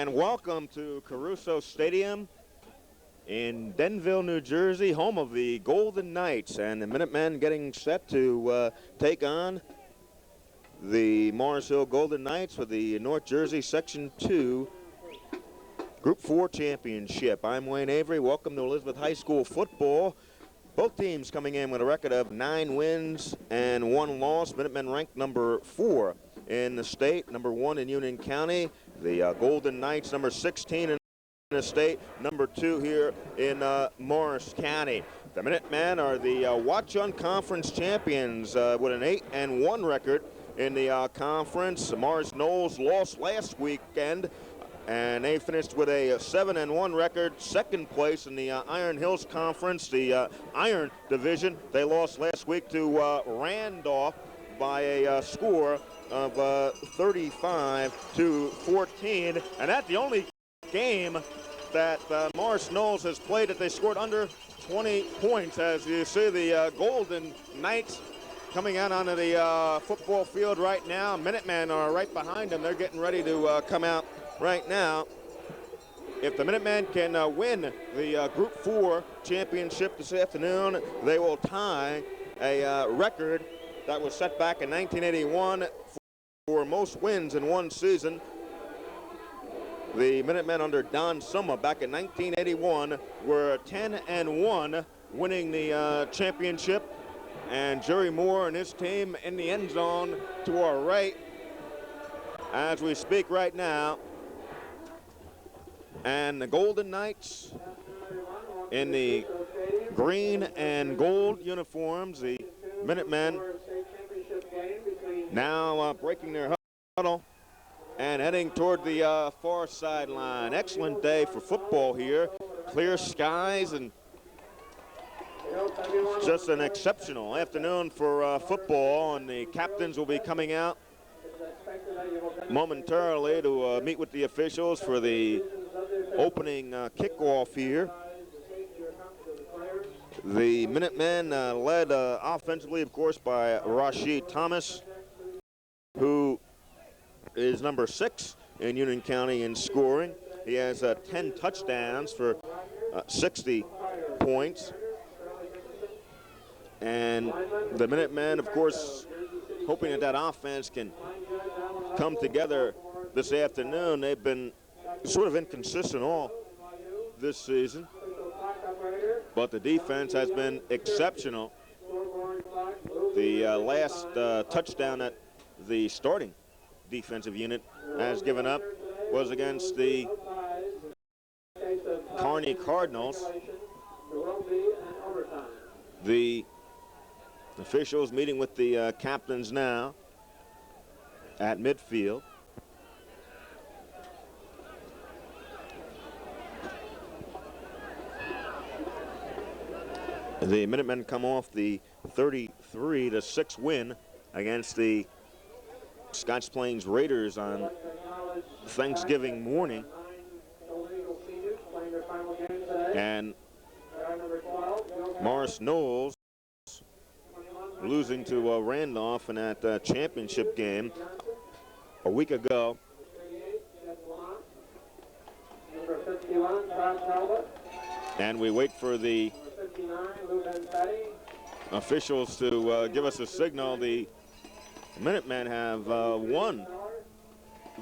And welcome to Caruso Stadium in Denville, New Jersey, home of the Golden Knights. And the Minutemen getting set to take on the Morris Hill Golden Knights for the North Jersey Section 2 Group 4 Championship. I'm Wayne Avery. Welcome to Elizabeth High School football. Both teams coming in with a record of 9 wins and 1 loss. Minutemen ranked number 4 in the state, number 1 in Union County. The Golden Knights, number 16 in the state, number 2 here in Morris County. The Minutemen are the Watchung Conference champions with an 8-1 record in the conference. Morris Knolls lost last weekend, and they finished with a 7-1 record, second place in the Iron Hills Conference, the Iron Division. They lost last week to Randolph by a score of 35-14, and that's the only game that Morris Knolls has played that they scored under 20 points. As you see, the Golden Knights coming out onto the football field right now. Minutemen are right behind them. They're getting ready to come out right now. If the Minutemen can win the Group 4 championship this afternoon, they will tie a record that was set back in 1981 for most wins in one season. The Minutemen under Don Summer back in 1981 were 10-1, winning the championship. And Jerry Moore and his team in the end zone to our right as we speak right now. And the Golden Knights in the green and gold uniforms, the Minutemen now breaking their huddle and heading toward the far sideline. Excellent day for football here. Clear skies and just an exceptional afternoon for football. And the captains will be coming out momentarily to meet with the officials for the opening kickoff here. The Minutemen led offensively, of course, by Rashid Thomas, who is number 6 in Union County in scoring. He has 10 touchdowns for 60 points. And the Minutemen, of course, hoping that that offense can come together this afternoon. They've been sort of inconsistent all this season, but the defense has been exceptional. The last touchdown that the starting defensive unit has given up was against the Kearney Cardinals. The officials meeting with the captains now at midfield. The Minutemen come off the 33-6 win against the Scotch Plains Raiders on Thanksgiving morning. And Morris Knolls losing to Randolph in that championship game a week ago. And we wait for the officials to give us a signal. The Minutemen have won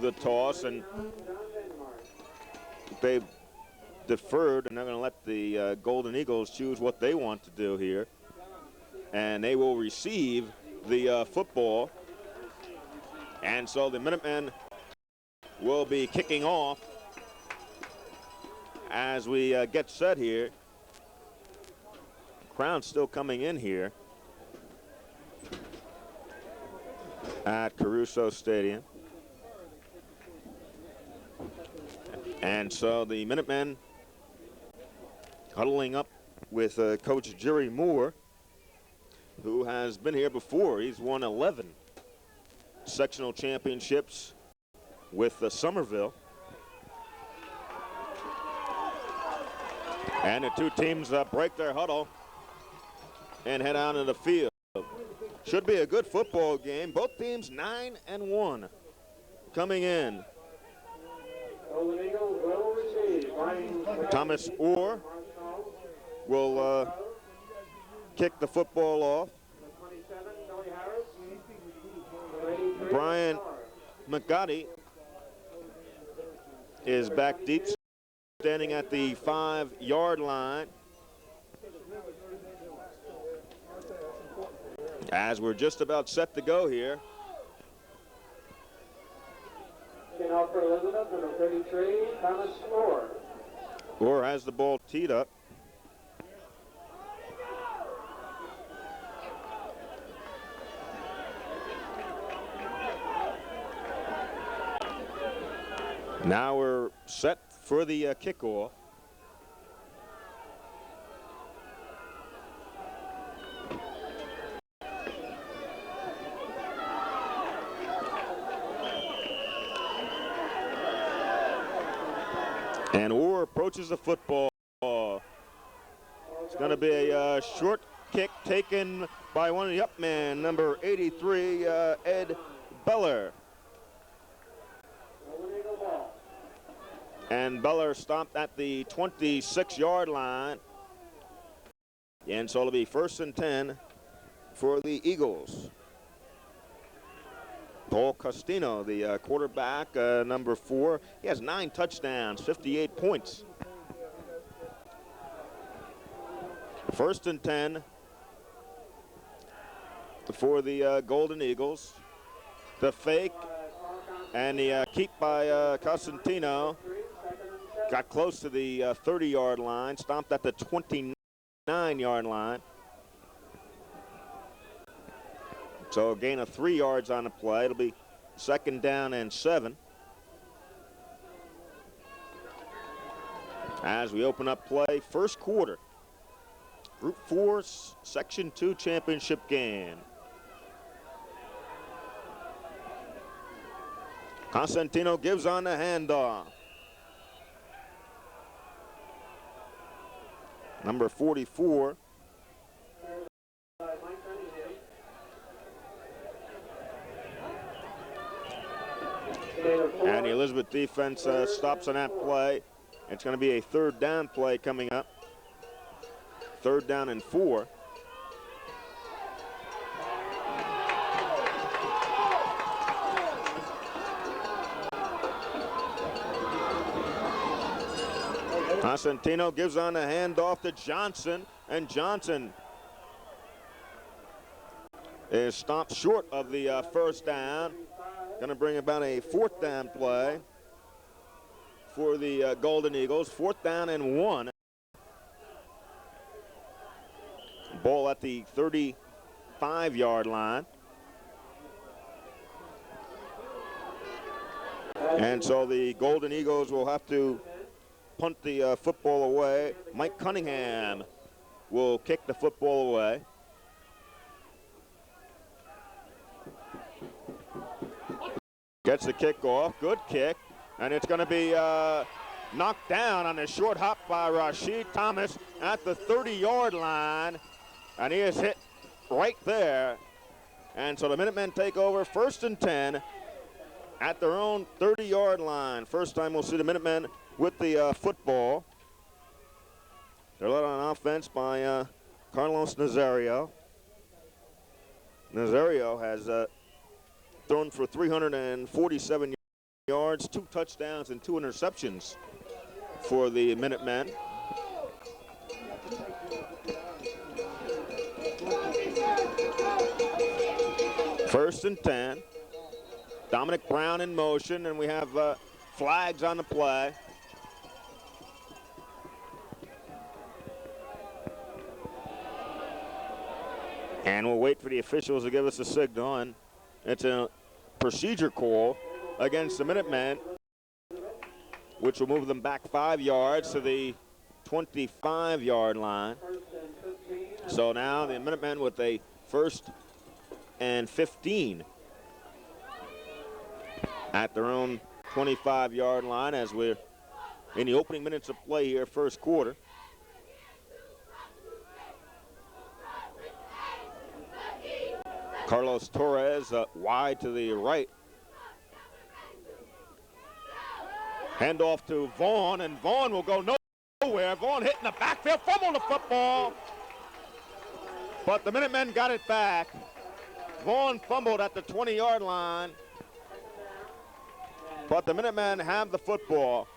the toss, and they've deferred, and they're going to let the Golden Eagles choose what they want to do here. And they will receive the football. And so the Minutemen will be kicking off as we get set here. Crowd still coming in here at Caruso Stadium. And so the Minutemen huddling up with Coach Jerry Moore, who has been here before. He's won 11 sectional championships with Somerville. And the two teams break their huddle and head out of the field. Should be a good football game. Both teams 9-1 coming in. Thomas Orr will kick the football off. Brian McGotti is back deep, standing at the 5-yard line. As we're just about set to go here. For Elizabeth, number 33, Thomas Orr. Orr has the ball teed up. Now we're set for the kickoff. And Orr approaches the football. It's going to be a short kick taken by one of the up men, number 83, Ed Beller. And Beller stopped at the 26-yard line. And so it'll be 1st and 10 for the Eagles. Paul Costino, the quarterback, number 4. He has 9 touchdowns, 58 points. 1st and 10 for the Golden Eagles. The fake and the keep by Costantino. Got close to the 30-yard line, stomped at the 29-yard line. So a gain of 3 yards on the play. It'll be 2nd down and 7. As we open up play, first quarter. Group 4, Section 2 championship game. Costantino gives on the handoff. Number 44. And the Elizabeth defense stops on that play. It's going to be a 3rd down play coming up. 3rd down and 4. Costantino gives on the handoff to Johnson, and Johnson is stopped short of the 1st down. Going to bring about a 4th down play for the Golden Eagles. 4th down and 1. Ball at the 35-yard line. And so the Golden Eagles will have to punt the football away. Mike Cunningham will kick the football away. Gets the kick off, good kick, and it's going to be knocked down on a short hop by Rashid Thomas at the 30-yard line, and he is hit right there. And so the Minutemen take over 1st and 10 at their own 30-yard line. First time we'll see the Minutemen with the football. They're led on offense by Carlos Nazario. Nazario has thrown for 347 yards, 2 touchdowns, and 2 interceptions for the Minutemen. First and 10. Dominic Brown in motion, and we have flags on the play. And we'll wait for the officials to give us a signal, and it's a procedure call against the Minutemen, which will move them back 5 yards to the 25-yard line. So now the Minutemen with a 1st and 15 at their own 25-yard line as we're in the opening minutes of play here, first quarter. Carlos Torres wide to the right. Handoff to Vaughn, and Vaughn will go nowhere. Vaughn hitting the backfield, fumbled the football. But the Minutemen got it back. Vaughn fumbled at the 20-yard line. But the Minutemen have the football.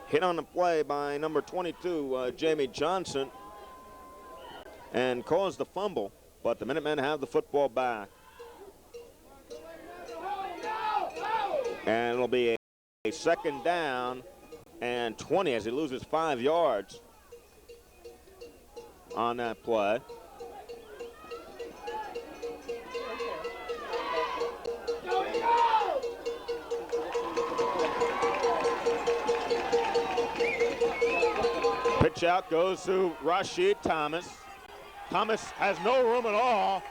Hit on the play by number 22, Jamie Johnson, and caused the fumble. But the Minutemen have the football back. And it'll be a second down and 20 as he loses 5 yards on that play. Pitch out goes to Rashid Thomas. Thomas has no room at all.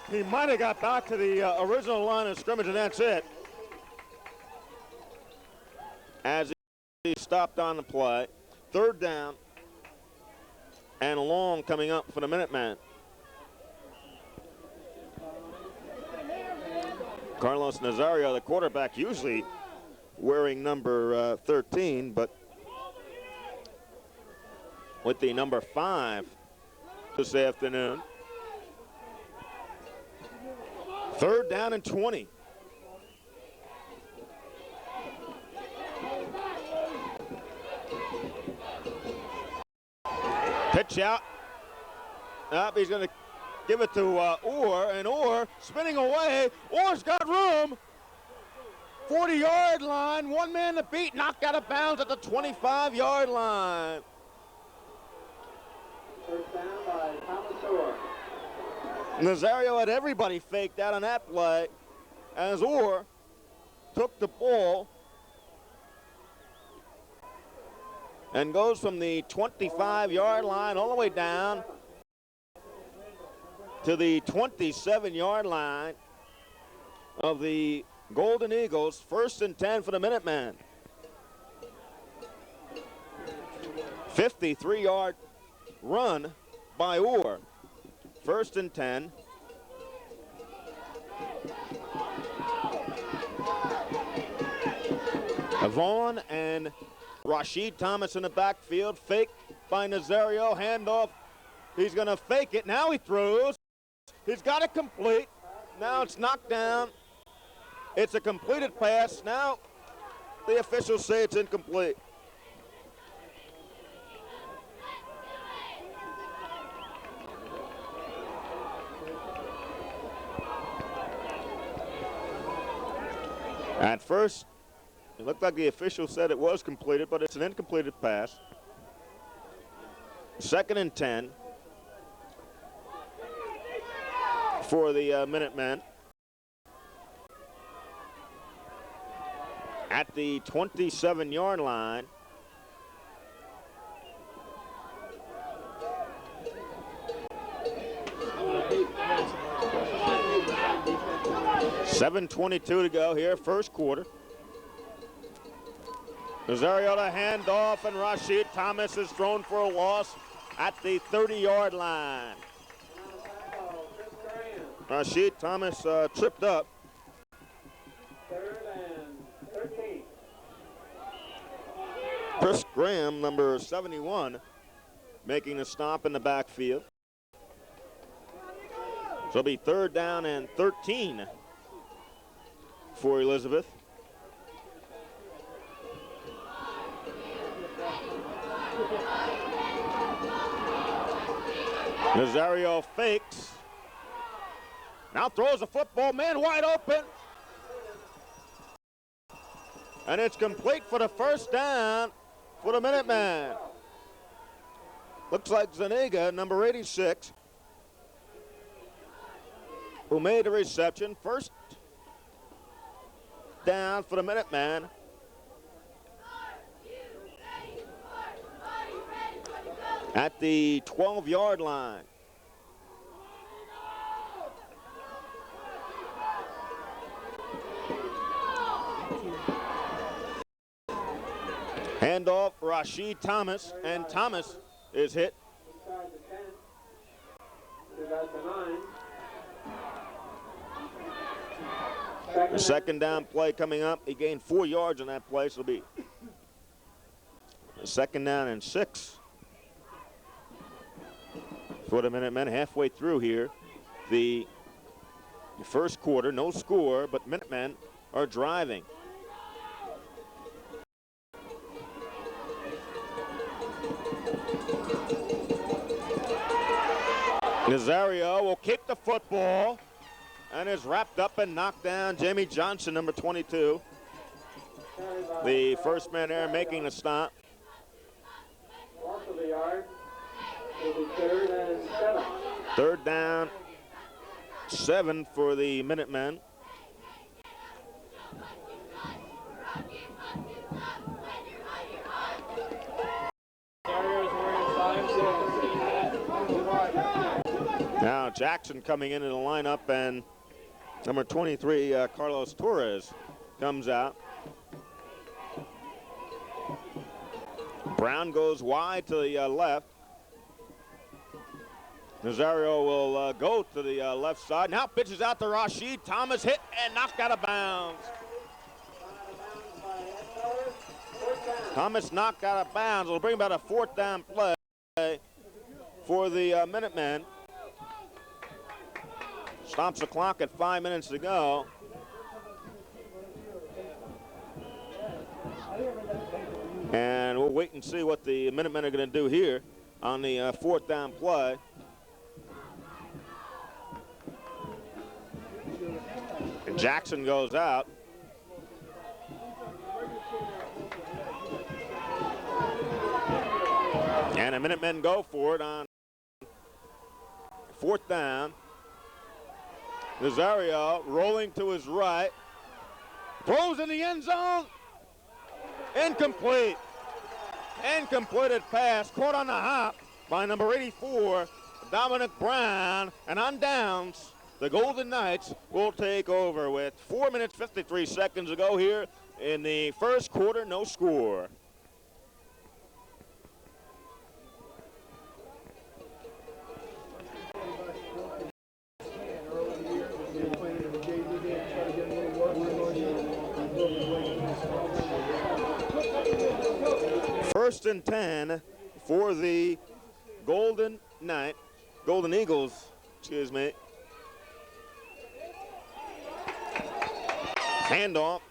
He might have got back to the original line of scrimmage, and that's it. As he stopped on the play. Third down and long coming up for the Minutemen. Carlos Nazario, the quarterback, usually wearing number 13, but with the number 5 this afternoon. Third down and 20. Pitch out. Up, he's going to give it to Orr, and Orr spinning away. Orr's got room. 40-yard line, one man to beat, knocked out of bounds at the 25-yard line. First down by Thomas Orr. Nazario had everybody faked out on that play as Orr took the ball and goes from the 25-yard line all the way down to the 27-yard line of the Golden Eagles. First and 10 for the Minutemen. 53-yard run by Orr. First and 10. Vaughn and Rashid Thomas in the backfield. Fake by Nazario. Handoff. He's going to fake it. Now he throws. He's got it complete. Now it's knocked down. It's a completed pass. Now the officials say it's incomplete. At first, it looked like the official said it was completed, but it's an incompleted pass. Second and 10 for the Minutemen. At the 27-yard line. $7:22 to go here, first quarter. Nazario to hand off, and Rashid Thomas is thrown for a loss at the 30-yard line. Rashid Thomas tripped up. Third and 13. Chris Graham, number 71, making a stop in the backfield. So it'll be third down and 13 for Elizabeth. Nazario fakes. Now throws a football, man wide open. And it's complete for the first down for the Minutemen. Looks like Zuniga, number 86, who made the reception. First down for the Minutemen. At the 12-yard line. Handoff, Rashid Thomas, and Thomas is hit. Inside the 10. To about the 9. The second down play coming up. He gained 4 yards on that play, so it'll be second down and 6 for the Minutemen. Halfway through here, the first quarter, no score, but Minutemen are driving. Nazario will kick the football and is wrapped up and knocked down. Jamie Johnson, number 22. The first man there making the stop. Off of the yard. Will be 3rd and 7. 3rd down, 7 for the Minutemen. Now Jackson coming into the lineup, and number 23, Carlos Torres, comes out. Brown goes wide to the left. Nazario will go to the left side. Now pitches out to Rashid. Thomas hit and knocked out of bounds. Thomas knocked out of bounds. It'll bring about a 4th down play for the Minutemen. Stops the clock at 5 minutes to go. And we'll wait and see what the Minutemen are going to do here on the 4th down play. And Jackson goes out. And the Minutemen go for it on 4th down. Nazario rolling to his right. Throws in the end zone. Incomplete. Incompleted pass caught on the hop by number 84, Dominic Brown. And on downs, the Golden Knights will take over with 4 minutes, 53 seconds to go here in the first quarter, no score. First and 10 for the Golden Eagles, excuse me. Handoff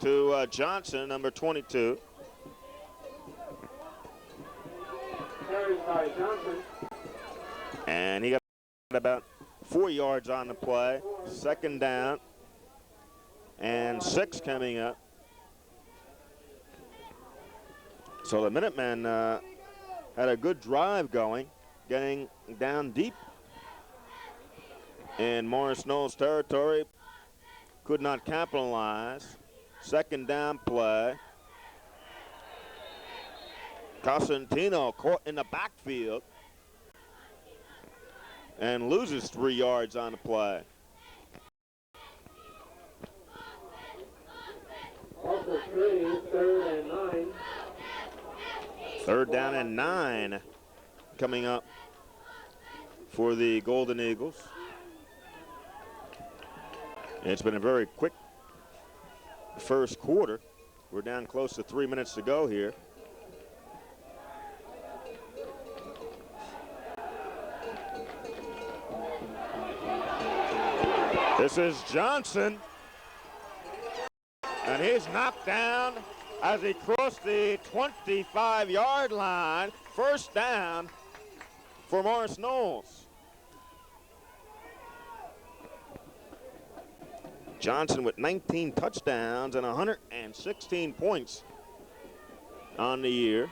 to Johnson, number 22. Carried by Johnson. And he got about 4 yards on the play. Second down and 6 coming up. So the Minutemen had a good drive going, getting down deep in Morris Knoll's territory. Could not capitalize. Second down play. Cosentino caught in the backfield and loses 3 yards on the play. Also 3, 3rd and 9. 3rd down and 9 coming up for the Golden Eagles. It's been a very quick first quarter. We're down close to 3 minutes to go here. This is Johnson. And he's knocked down as he crossed the 25-yard line. First down for Morris Knolls. Johnson with 19 touchdowns and 116 points on the year.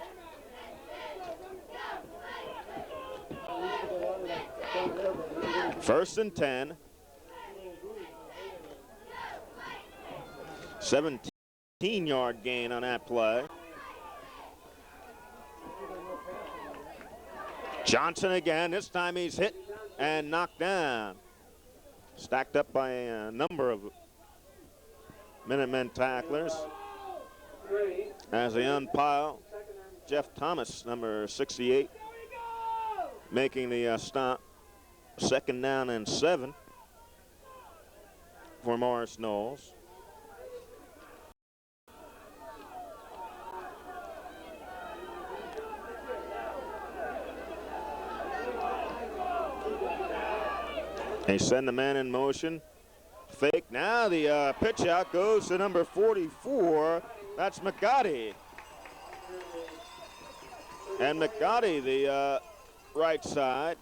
First and 10. 17-yard gain on that play. Johnson again. This time he's hit and knocked down. Stacked up by a number of Minutemen tacklers. As they unpile, Jeff Thomas, number 68, making the stop. Second down and 7. for Morris Knolls. They send the man in motion. Fake. Now the pitch out goes to number 44. That's McGotti. And McGotti, the right side.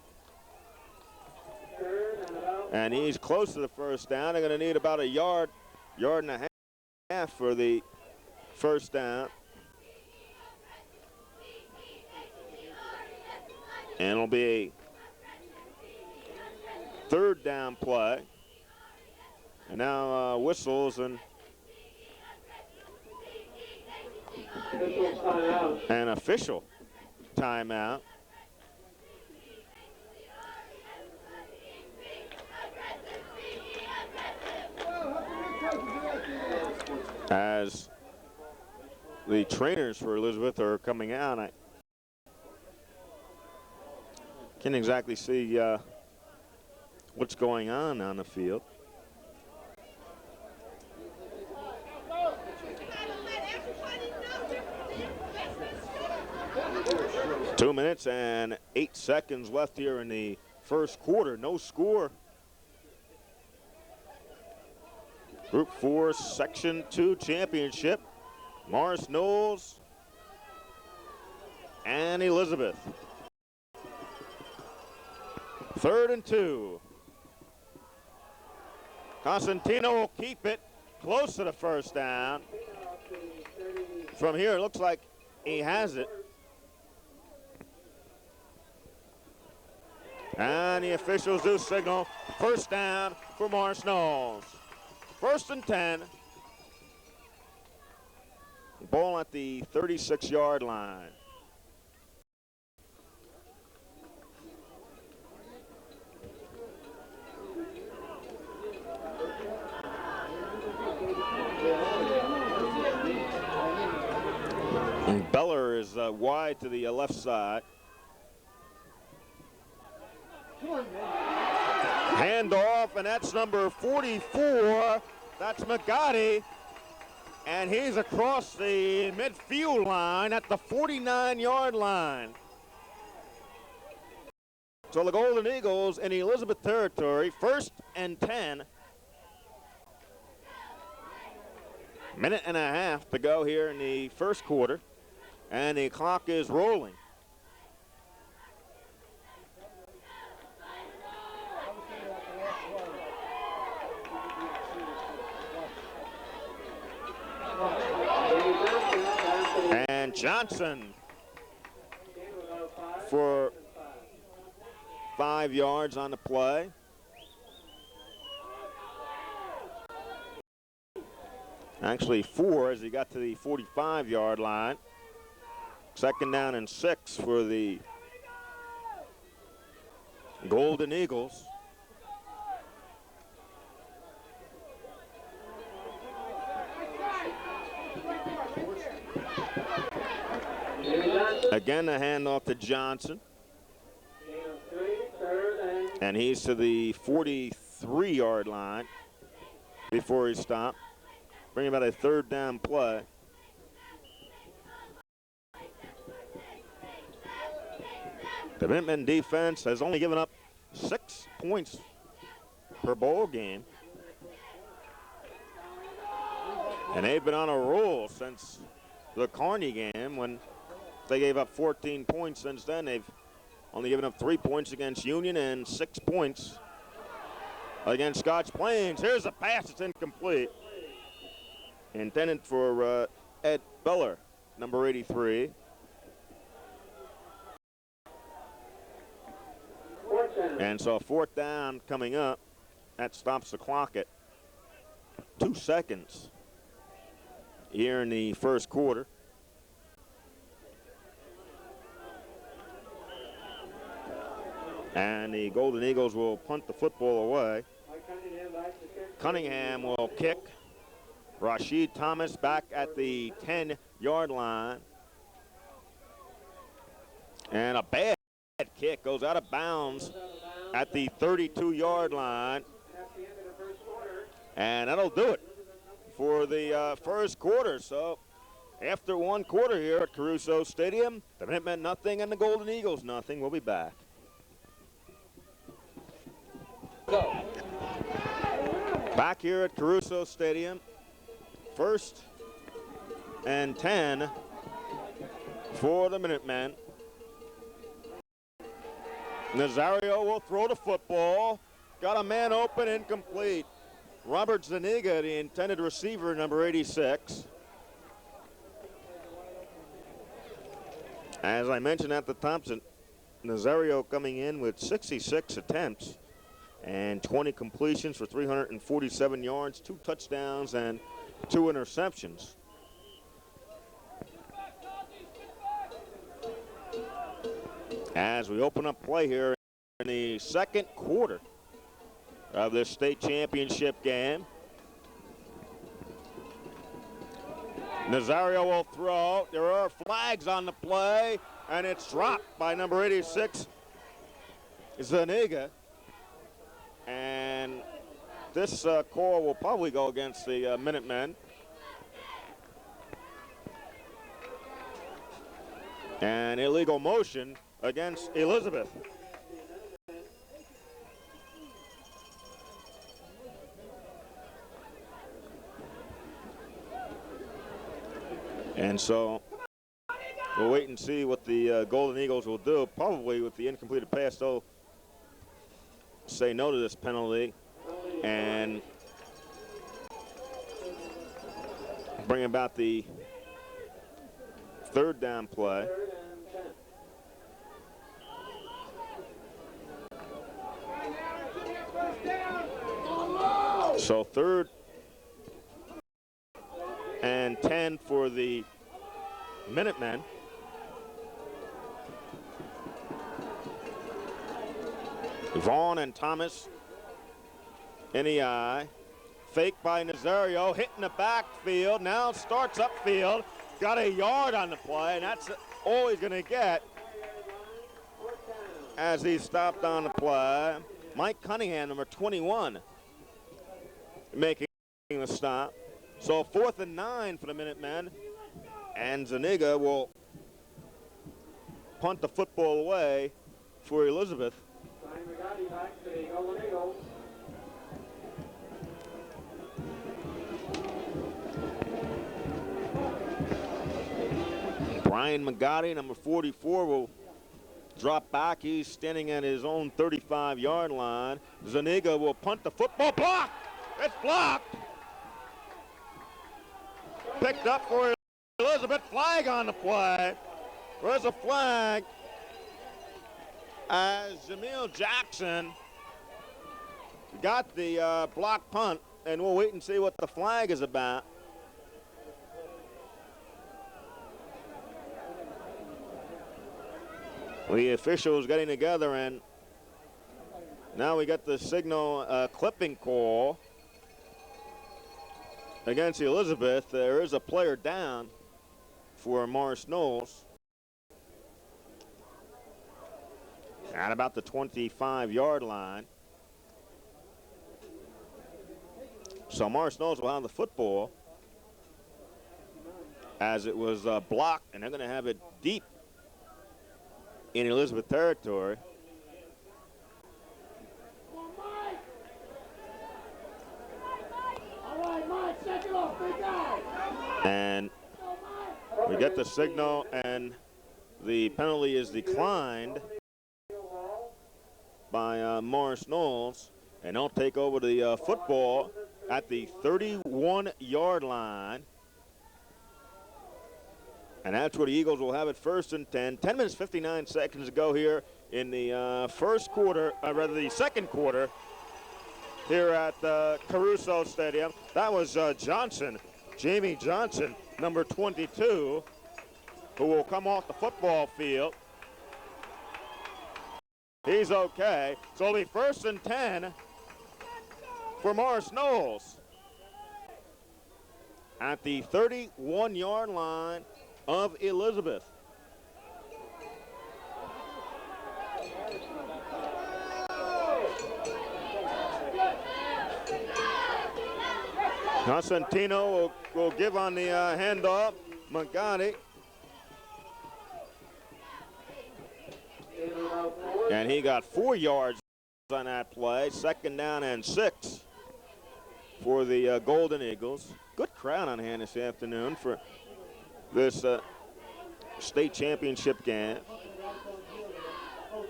And he's close to the first down. They're going to need about a yard and a half for the first down. And it'll be a third down play. And now whistles and an official timeout. As the trainers for Elizabeth are coming out, I can't exactly see what's going on the field. Two minutes and 8 seconds left here in the first quarter. No score. Group 4, Section 2 championship. Morris Knolls and Elizabeth. 3rd and 2. Constantino will keep it close to the first down. From here, it looks like he has it. And the officials do signal first down for Morris Knolls. 1st and 10. Ball at the 36-yard line. And Beller is wide to the left side. Handoff, and that's number 44. That's McGotti. And he's across the midfield line at the 49-yard line. So the Golden Eagles in Elizabeth territory, 1st and 10. Minute and a half to go here in the first quarter. And the clock is rolling. And Johnson for 5 yards on the play. Actually 4 as he got to the 45-yard line. 2nd down and 6 for the Golden Eagles. Again, a handoff to Johnson. And he's to the 43-yard line before he stopped. Bring about a 3rd down play. The Minutemen defense has only given up 6 points per ball game. And they've been on a roll since the Kearney game when they gave up 14 points. Since then, they've only given up 3 points against Union and 6 points against Scotch Plains. Here's a pass that's incomplete. Intended for Ed Beller, number 83. And so 4th down coming up. That stops the clock at 2 seconds here in the first quarter. And the Golden Eagles will punt the football away. Cunningham will kick. Rashid Thomas back at the 10-yard line. And a bad kick goes out of bounds at the 32-yard line. And that'll do it for the first quarter. So after one quarter here at Caruso Stadium, the Minutemen nothing and the Golden Eagles nothing. We'll be back. Back here at Caruso Stadium, 1st and 10 for the Minutemen. Nazario will throw the football. Got a man open, incomplete. Robert Zuniga, the intended receiver, number 86. As I mentioned at the top, Nazario coming in with 66 attempts and 20 completions for 347 yards, 2 touchdowns, and 2 interceptions. As we open up play here in the second quarter of this state championship game. Nazario will throw. There are flags on the play, and it's dropped by number 86, Zuniga. And this call will probably go against the Minutemen. And illegal motion against Elizabeth. And so we'll wait and see what the Golden Eagles will do. Probably with the incompleted pass, they'll say no to this penalty and bring about the 3rd down play. So 3rd and 10 for the Minutemen. Vaughn and Thomas in the eye. Fake by Nazario, hitting the backfield. Now starts upfield. Got a yard on the play, and that's all he's going to get as he stopped on the play. Mike Cunningham, number 21, making the stop. So 4th and 9 for the Minutemen, and Zuniga will punt the football away for Elizabeth. Brian McGotti, number 44, will drop back. He's standing at his own 35-yard line. Zuniga will punt the football. Blocked! It's blocked! Picked up for Elizabeth. Flag on the play. There's a flag as Jamil Jackson got the block punt, and we'll wait and see what the flag is about. The officials getting together, and now we got the signal clipping call against Elizabeth. There is a player down for Morris Knowles at about the 25-yard line. So Morris Knowles will have the football as it was blocked, and they're going to have it deep in Elizabeth territory. And we get the signal, and the penalty is declined by Morris Knowles, and they'll take over the football at the 31-yard line. And that's where the Eagles will have it 1st and 10. 10 minutes, 59 seconds to go here in the second quarter here at Caruso Stadium. That was Johnson, Jamie Johnson, number 22, who will come off the football field. He's okay. So it'll be 1st and 10 for Morris Knowles at the 31-yard line of Elizabeth. Cosentino will give on the handoff. Magadi. And he got 4 yards on that play. 2nd down and 6 for the Golden Eagles. Good crowd on hand this afternoon for this state championship game.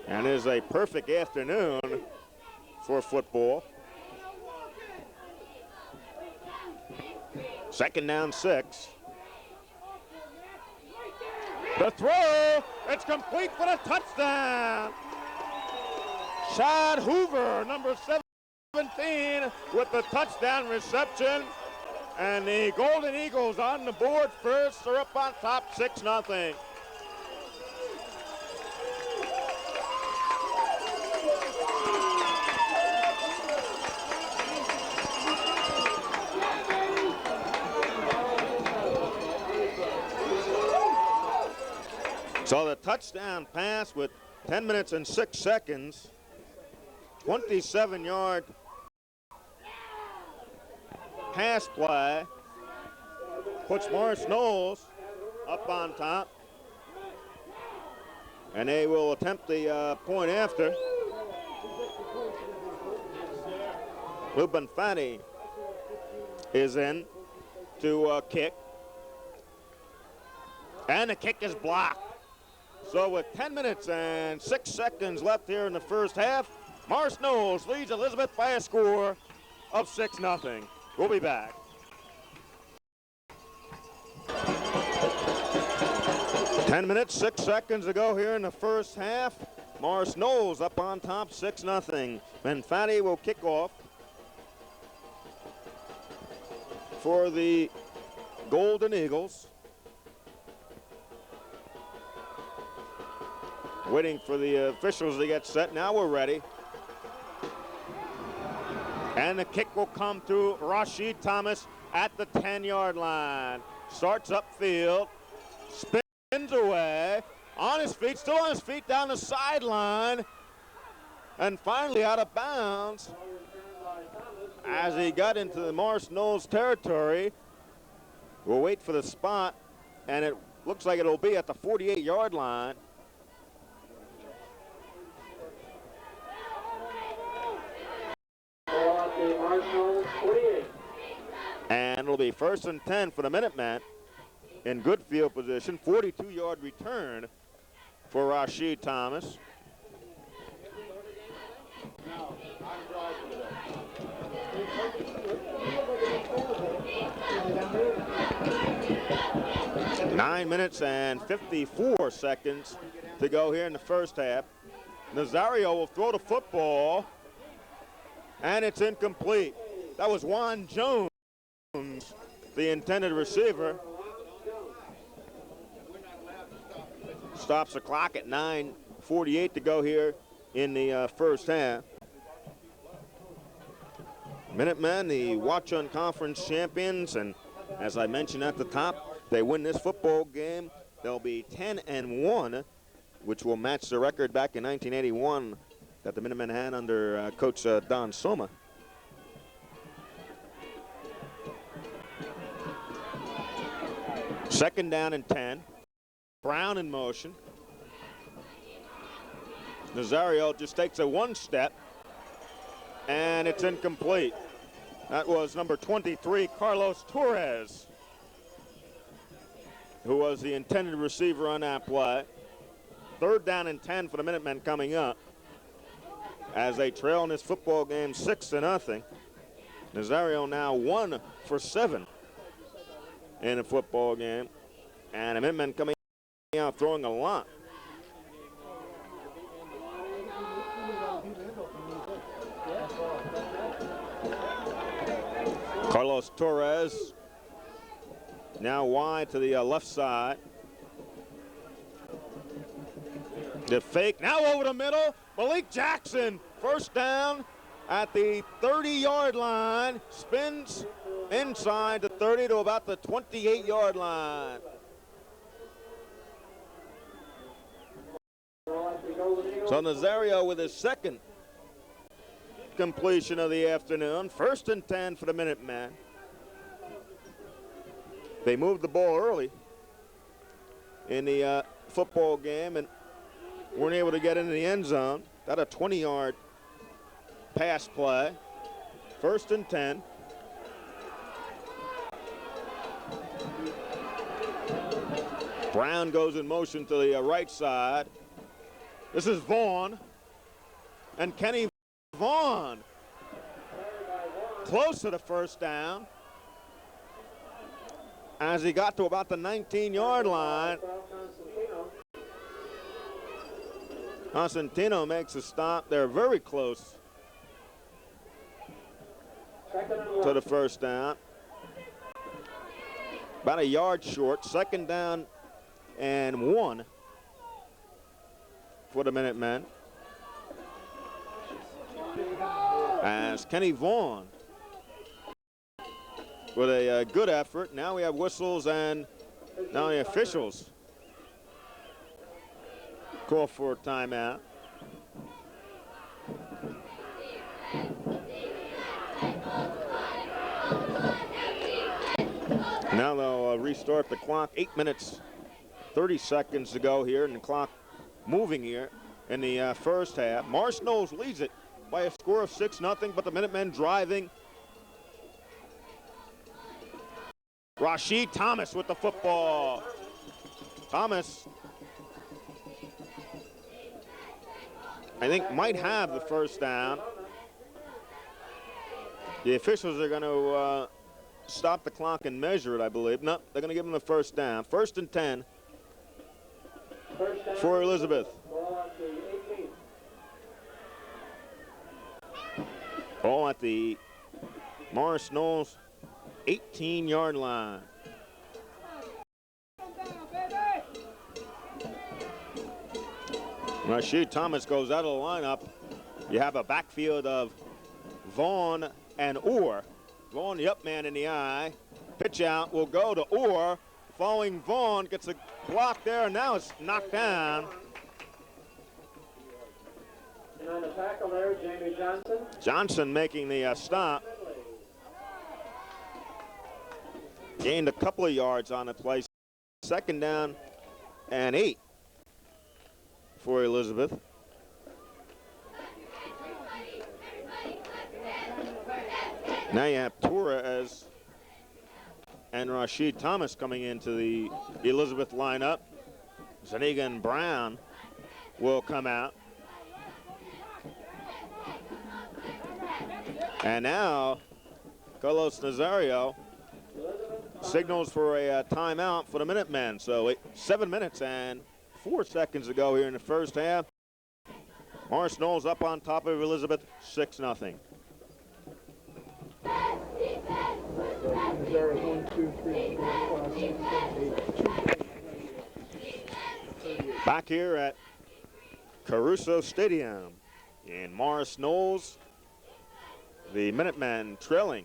And it is a perfect afternoon for football. 2nd down, 6. The throw, it's complete for the touchdown. Shad Hoover, number 17, with the touchdown reception. And the Golden Eagles on the board first. They're up on top 6-0. So the touchdown pass with 10 minutes and 6 seconds, 27-yard pass play, puts Morris Knowles up on top. And they will attempt the point after. Ruben Fati is in to kick. And the kick is blocked. So with 10 minutes and 6 seconds left here in the first half, Morris Knowles leads Elizabeth by a score of 6-0. We'll be back. Ten minutes, 6 seconds to go here in the first half. Morris Knowles up on top, 6-0. Fati will kick off for the Golden Eagles. Waiting for the officials to get set. Now we're ready. And the kick will come to Rashid Thomas at the 10-yard line. Starts upfield, spins away, on his feet, still on his feet down the sideline, and finally out of bounds as he got into the Morris Knowles territory. We'll wait for the spot, and it looks like it'll be at the 48-yard line. And it'll be 1st and 10 for the Minutemen in good field position. 42-yard return for Rashid Thomas. Nine minutes and 54 seconds to go here in the first half. Nazario will throw the football, and it's incomplete. That was Juan Jones, the intended receiver. Stops the clock at 9:48 to go here in the first half. Minutemen, the Watchung Conference champions, and as I mentioned at the top, they win this football game, they'll be 10-1, which will match the record back in 1981 that the Minutemen had under Coach Don Soma. Second down and 10. Brown in motion. Nazario just takes a one step, and it's incomplete. That was number 23, Carlos Torres, who was the intended receiver on that play. Third down and 10 for the Minutemen coming up as they trail in this football game 6-0. Nazario now 1 for 7 in a football game, and the Minutemen coming out throwing a lot. Carlos Torres now wide to the left side. The fake now over the middle. Malik Jackson, first down at the 30-yard line. Spins inside the 30 to about the 28-yard line. So Nazario with his second completion of the afternoon. 1st and 10 for the Minutemen. They moved the ball early in the football game and weren't able to get into the end zone. Got a 20-yard pass play. 1st and 10. Brown goes in motion to the right side. This is Vaughn. And Kenny Vaughn close to the first down as he got to about the 19-yard line. Constantino makes a stop. They're very close to the first down. About a yard short. 2nd down and 1 for the Minutemen. As Kenny Vaughn with a good effort. Now we have whistles and now the officials call for a timeout. Now they'll restart the clock. 8 minutes, 30 seconds to go here, and the clock moving here in the first half. Knoll leads it by a score of 6-0, but the Minutemen driving. Rashid Thomas with the football. Thomas, I think, might have the first down. The officials are going to stop the clock and measure it, I believe. No, they're going to give him the first down. 1st and 10 for Elizabeth. Ball at the Knoll's 18-yard line. Rashid Thomas goes out of the lineup. You have a backfield of Vaughn and Orr. Vaughn, the up man in the eye. Pitch out will go to Orr. Following Vaughn, gets a block there, and now it's knocked down. And on the tackle there, Jamie Johnson. Johnson making the stop. Gained a couple of yards on the play. 2nd down and 8 for Elizabeth. Now you have Torres and Rashid Thomas coming into the Elizabeth lineup. Zuniga and Brown will come out. And now Carlos Nazario signals for a timeout for the Minutemen. So 7 minutes and 4 seconds to go here in the first half. Knoll's up on top of Elizabeth, 6-0. Back here at Caruso Stadium in Morris Knolls, the Minutemen trailing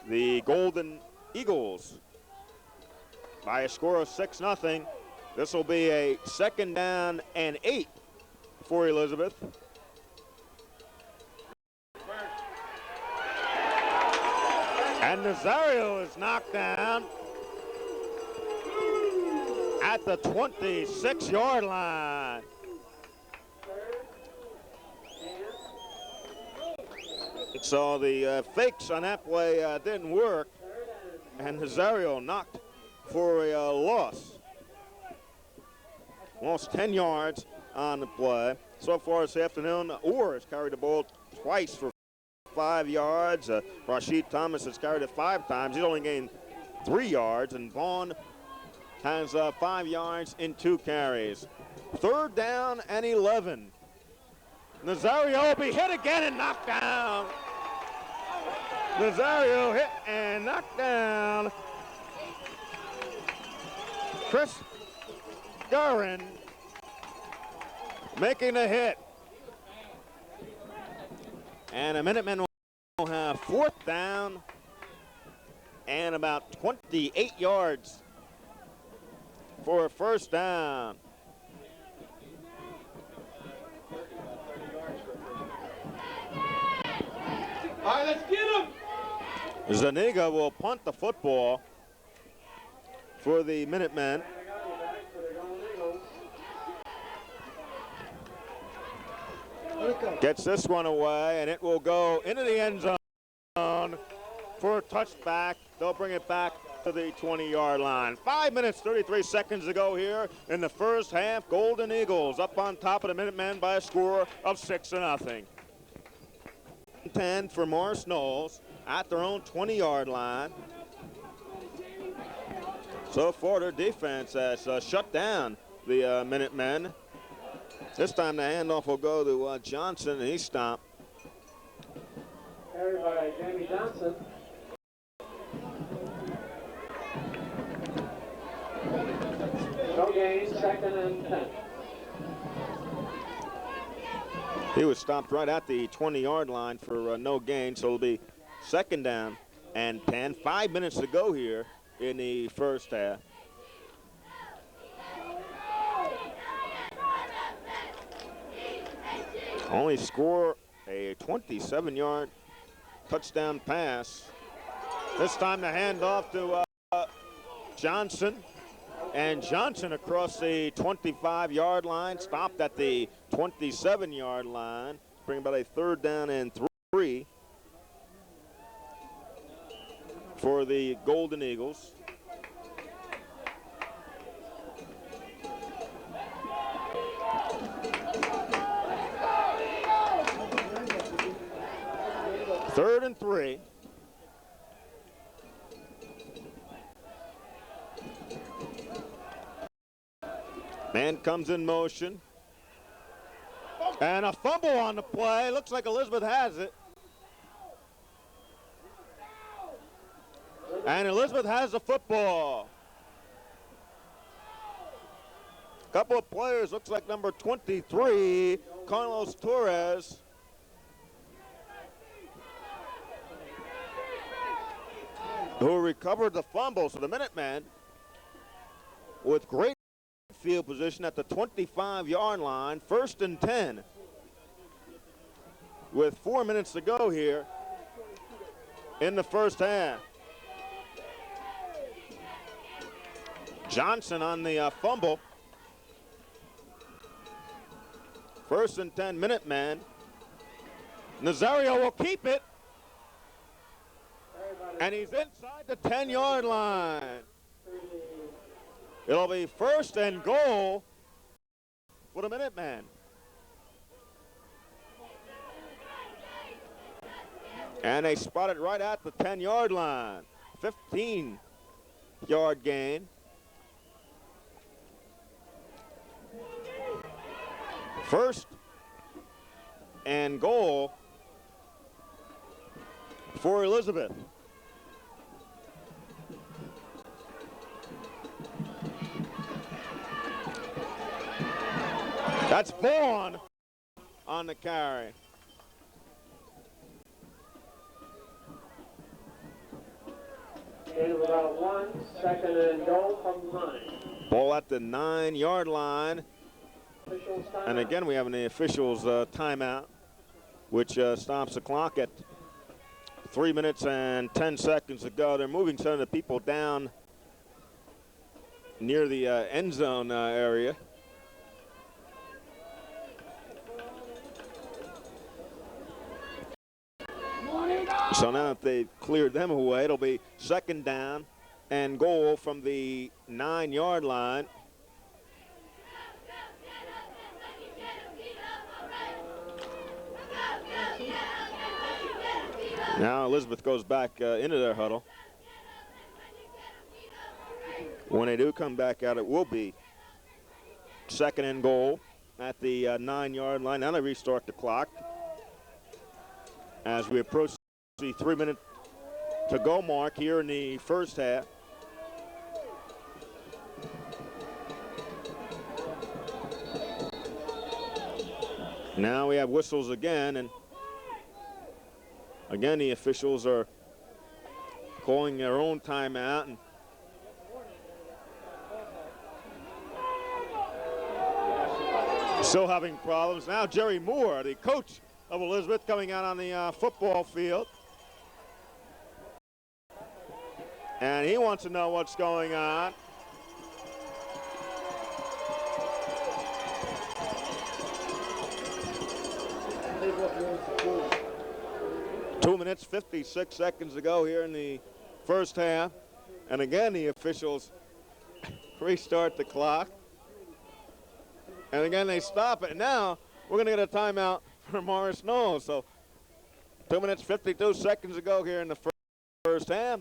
the Golden Eagles by a score of 6-0. This will be a 2nd down and 8 for Elizabeth. And Nazario is knocked down at the 26-yard line. So the fakes on that play didn't work, and Nazario knocked for a loss. Lost 10 yards on the play. So far this afternoon, Orr has carried the ball twice for 5 yards. Rashid Thomas has carried it 5 times. He's only gained 3 yards, and Vaughn has 5 yards in 2 carries. 3rd down and 11. Nazario will be hit again and knocked down. Nazario hit and knocked down. Chris Gurin making a hit. And the Minutemen will have 4th down and about 28 yards for a first down. All right, let's get him. Zuniga will punt the football for the Minutemen. Gets this one away, and it will go into the end zone for a touchback. They'll bring it back to the 20-yard line. 5 minutes, 33 seconds to go here in the first half. Golden Eagles up on top of the Minutemen by a score of 6-0. 10 for Morris Knolls at their own 20-yard line. So far, their defense has shut down the Minutemen. This time the handoff will go to Johnson, and he stopped. Carried by Jamie Johnson. No gain, 2nd and 10. He was stopped right at the 20-yard line for no gain, so it'll be 2nd down and 10. 5 minutes to go here in the first half. Only score a 27-yard touchdown pass. This time the handoff to Johnson. And Johnson across the 25-yard line, stopped at the 27-yard line. Bring about a 3rd down and 3 for the Golden Eagles. Third and 3. Man comes in motion. And a fumble on the play. Looks like Elizabeth has it. And Elizabeth has the football. A couple of players, looks like number 23, Carlos Torres. Who recovered the fumble. So the Minutemen with great field position at the 25-yard line, 1st and 10. With 4 minutes to go here in the first half. Johnson on the fumble. 1st and 10 Minutemen. Nazario will keep it. And he's inside the 10-yard line. It'll be 1st and goal for the Minutemen. And they spot it right at the 10-yard line. 15-yard gain. First and goal for Elizabeth. That's Vaughn on the carry. Gain of about 1, 2nd and goal from 9. Ball at the 9-yard line. Officials timeout. And again, we have an officials timeout, which stops the clock at 3 minutes and 10 seconds to go. They're moving some of the people down near the end zone area. So now if they've cleared them away, it'll be 2nd down and goal from the 9-yard line. Now Elizabeth goes back into their huddle. When they do come back out, it will be 2nd and goal at the 9-yard line. Now they restart the clock as we approach the 3-minute to go mark here in the first half. Now we have whistles again, and again the officials are calling their own timeout. And still having problems. Now Jerry Moore, the coach of Elizabeth, coming out on the football field. And he wants to know what's going on. 2 minutes, 56 seconds to go here in the first half. And again, the officials restart the clock. And again, they stop it. Now, we're going to get a timeout for Morris Knoll. So 2 minutes, 52 seconds to go here in the first half.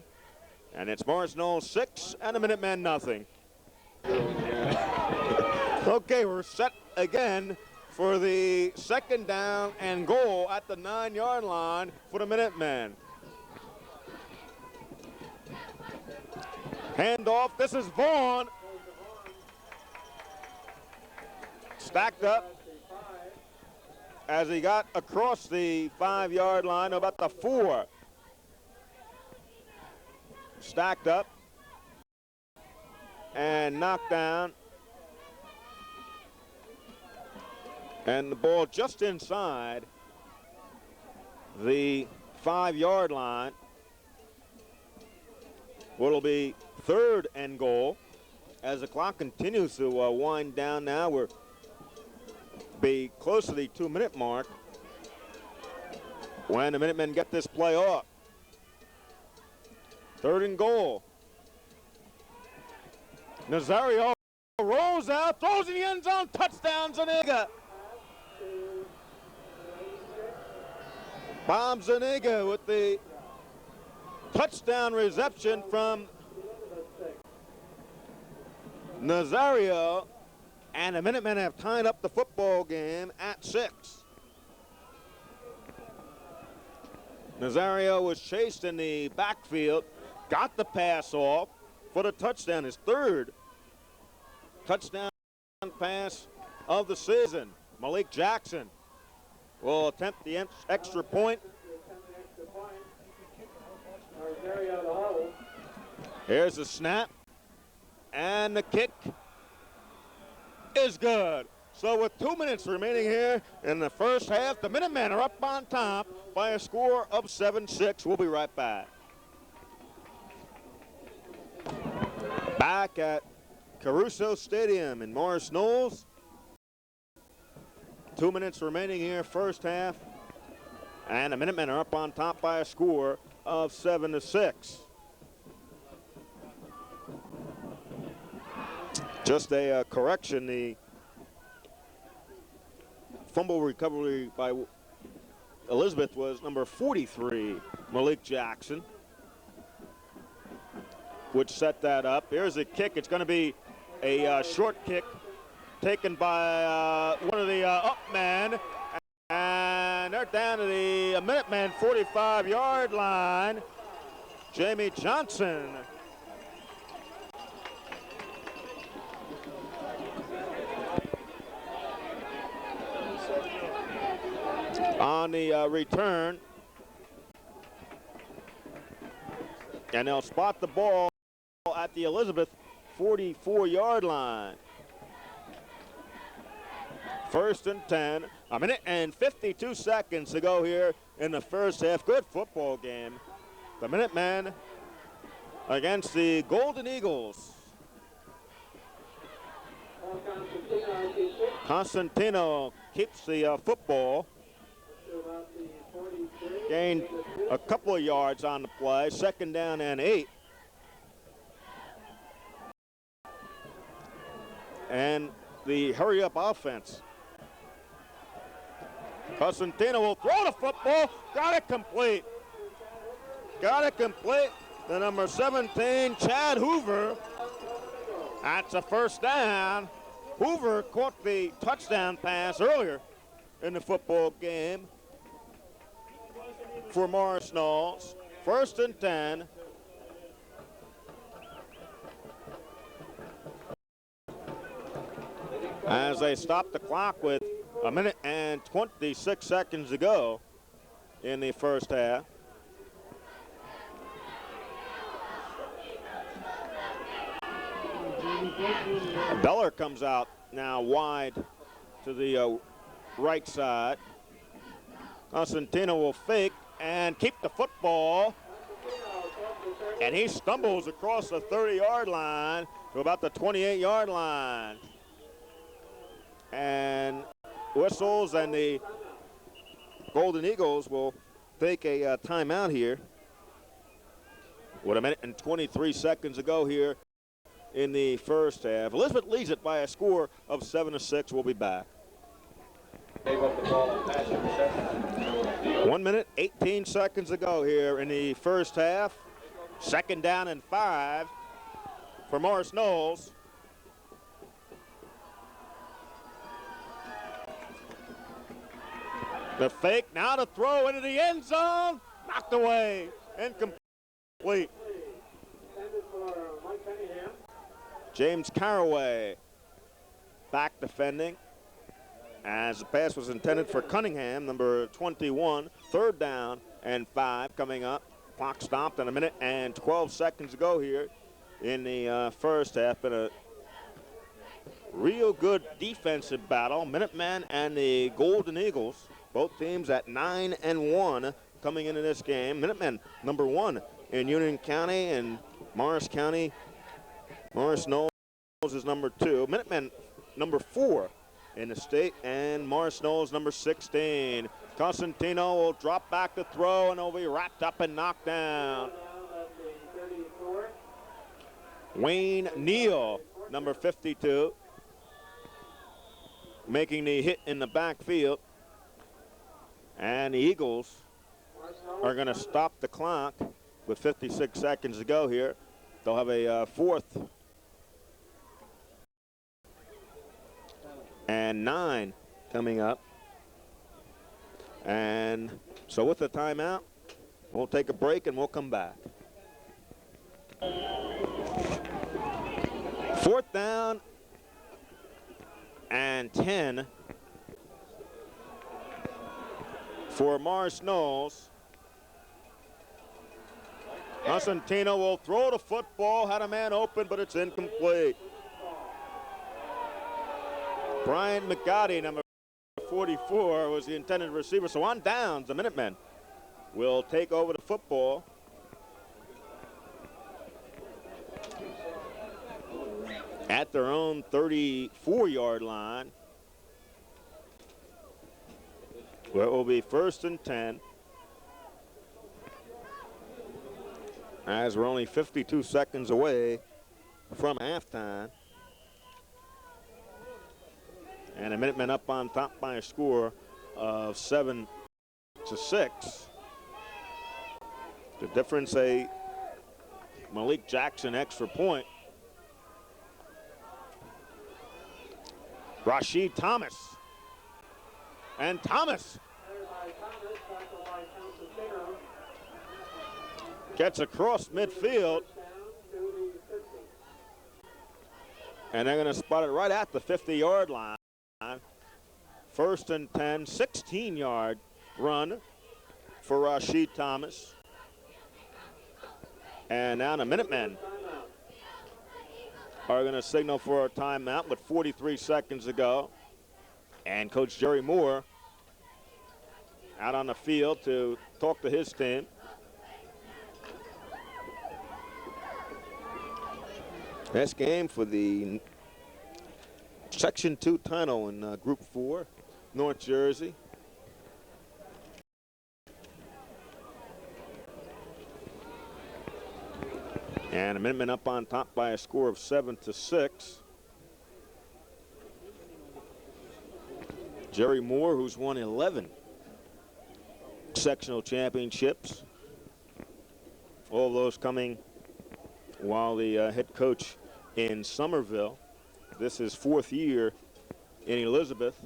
And it's Morris Knoll 6 and the Minutemen nothing. Okay, we're set again for the second down and goal at the 9-yard line for the Minutemen. Handoff, this is Vaughn. Stacked up as he got across the 5-yard line, about the 4. Stacked up and knocked down. And the ball just inside the 5-yard line. What'll be third and goal as the clock continues to wind down now. We're be close to the 2-minute mark when the Minutemen get this play off. Third and goal. Nazario rolls out, throws in the end zone, touchdown Zuniga. Bob Zuniga with the touchdown reception from Nazario, and the Minutemen have tied up the football game at 6. Nazario was chased in the backfield, got the pass off for the touchdown, his third touchdown pass of the season. Malik Jackson will attempt the extra point. Here's the snap, and the kick is good. So with 2 minutes remaining here in the first half, the Minutemen are up on top by a score of 7-6. We'll be right back. Back at Caruso Stadium in Morris Knolls. 2 minutes remaining here, first half. And the Minutemen are up on top by a score of 7-6. Just a correction, the fumble recovery by Elizabeth was number 43, Malik Jackson, which set that up. Here's a kick. It's going to be a short kick taken by one of the up men. And they're down to the Minutemen 45-yard line. Jamie Johnson. On the return, and they'll spot the ball at the Elizabeth 44-yard line. First and 10, a minute and 52 seconds to go here in the first half. Good football game. The Minutemen against the Golden Eagles. Constantino keeps the football. Gained a couple of yards on the play. Second down and 8. And the hurry-up offense. Constantino will throw the football. Got it complete. Got it complete. The number 17, Chad Hoover. That's a first down. Hoover caught the touchdown pass earlier in the football game for Morris Knolls. First and 10. As they stop the clock with a minute and 26 seconds to go in the first half. Beller comes out now wide to the right side. Constantino will fake and keep the football. And he stumbles across the 30-yard line to about the 28-yard line. And whistles, and the Golden Eagles will take a timeout here with a minute and 23 seconds to go here in the first half. Elizabeth leads it by a score of 7-6. We'll be back. 1 minute, 18 seconds to go here in the first half. Second down and 5 for Morris Knowles. The fake, now to throw into the end zone. Knocked away. Incomplete. James Caraway back defending as the pass was intended for Cunningham, number 21. Third down and 5 coming up. Clock stopped in a minute and 12 seconds to go here in the first half. Been a real good defensive battle. Minutemen and the Golden Eagles, both teams at 9-1 coming into this game. Minutemen number 1 in Union County, and Morris County, Morris Knowles is number 2. Minutemen number 4 in the state, and Morris Knowles number 16. Costantino will drop back to throw, and will be wrapped up and knocked down. Wayne Neal, number 52, making the hit in the backfield. And the Eagles are going to stop the clock with 56 seconds to go here. They'll have a 4th and 9 coming up. And so with the timeout, we'll take a break and we'll come back. 4th down and 10 for Morris Knowles. Costantino will throw the football, had a man open, but it's incomplete. Brian McGotti, number 44, was the intended receiver. So on downs, the Minutemen will take over the football. At their own 34-yard line, where it will be 1st and 10. As we're only 52 seconds away from halftime. And the Minutemen up on top by a score of 7-6. The difference, a Malik Jackson extra point. Rashid Thomas. And Thomas gets across midfield. And they're going to spot it right at the 50-yard line. 1st and 10, 16-yard run for Rashid Thomas. And now the Minutemen are going to signal for a timeout with 43 seconds to go. And Coach Jerry Moore out on the field to talk to his team. Best game for the Section 2 title in Group 4, North Jersey. And the Minutemen up on top by a score of 7-6. Jerry Moore, who's won 11 sectional championships. All of those coming while the head coach in Somerville. This is 4th year in Elizabeth.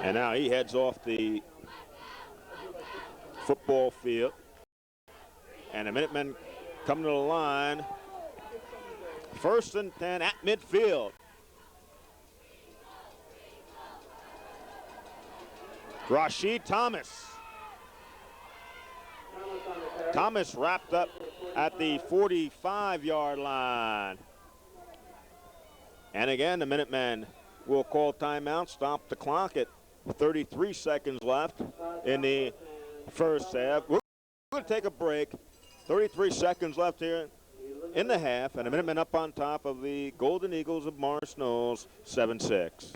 And now he heads off the football field. And the Minutemen come to the line. 1st and 10 at midfield. Rashid Thomas. Thomas wrapped up at the 45-yard line. And again, the Minutemen will call timeout, stop the clock at 33 seconds left in the first half. We're going to take a break. 33 seconds left here in the half, and the Minutemen up on top of the Golden Eagles of Morris Knowles, 7-6.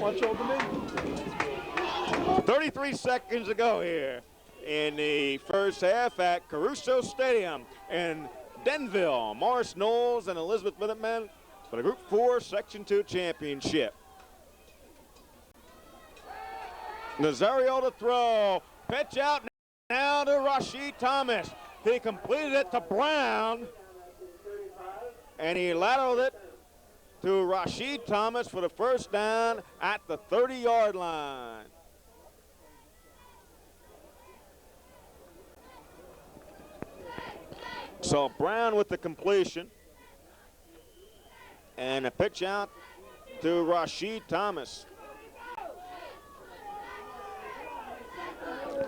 much older than me. 33 seconds to go here in the first half at Caruso Stadium in Denville. Morris Knowles and Elizabeth Minutemen for the Group 4 Section 2 championship. Nazario to throw. Pitch out now to Rashid Thomas. He completed it to Brown. And he lateraled it to Rashid Thomas for the first down at the 30-yard line. So Brown with the completion. And a pitch out to Rashid Thomas.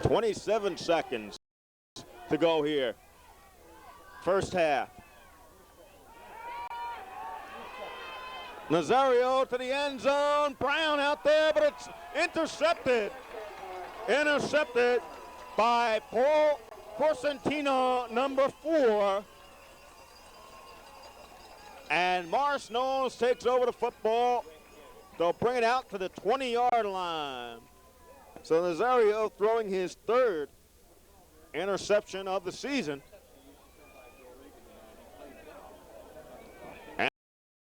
27 seconds to go here. First half. Nazario to the end zone. Brown out there, but it's intercepted. Intercepted by Paul Corsentino, number 4. And Morris Knowles takes over the football. They'll bring it out to the 20-yard line. So Nazario throwing his 3rd interception of the season.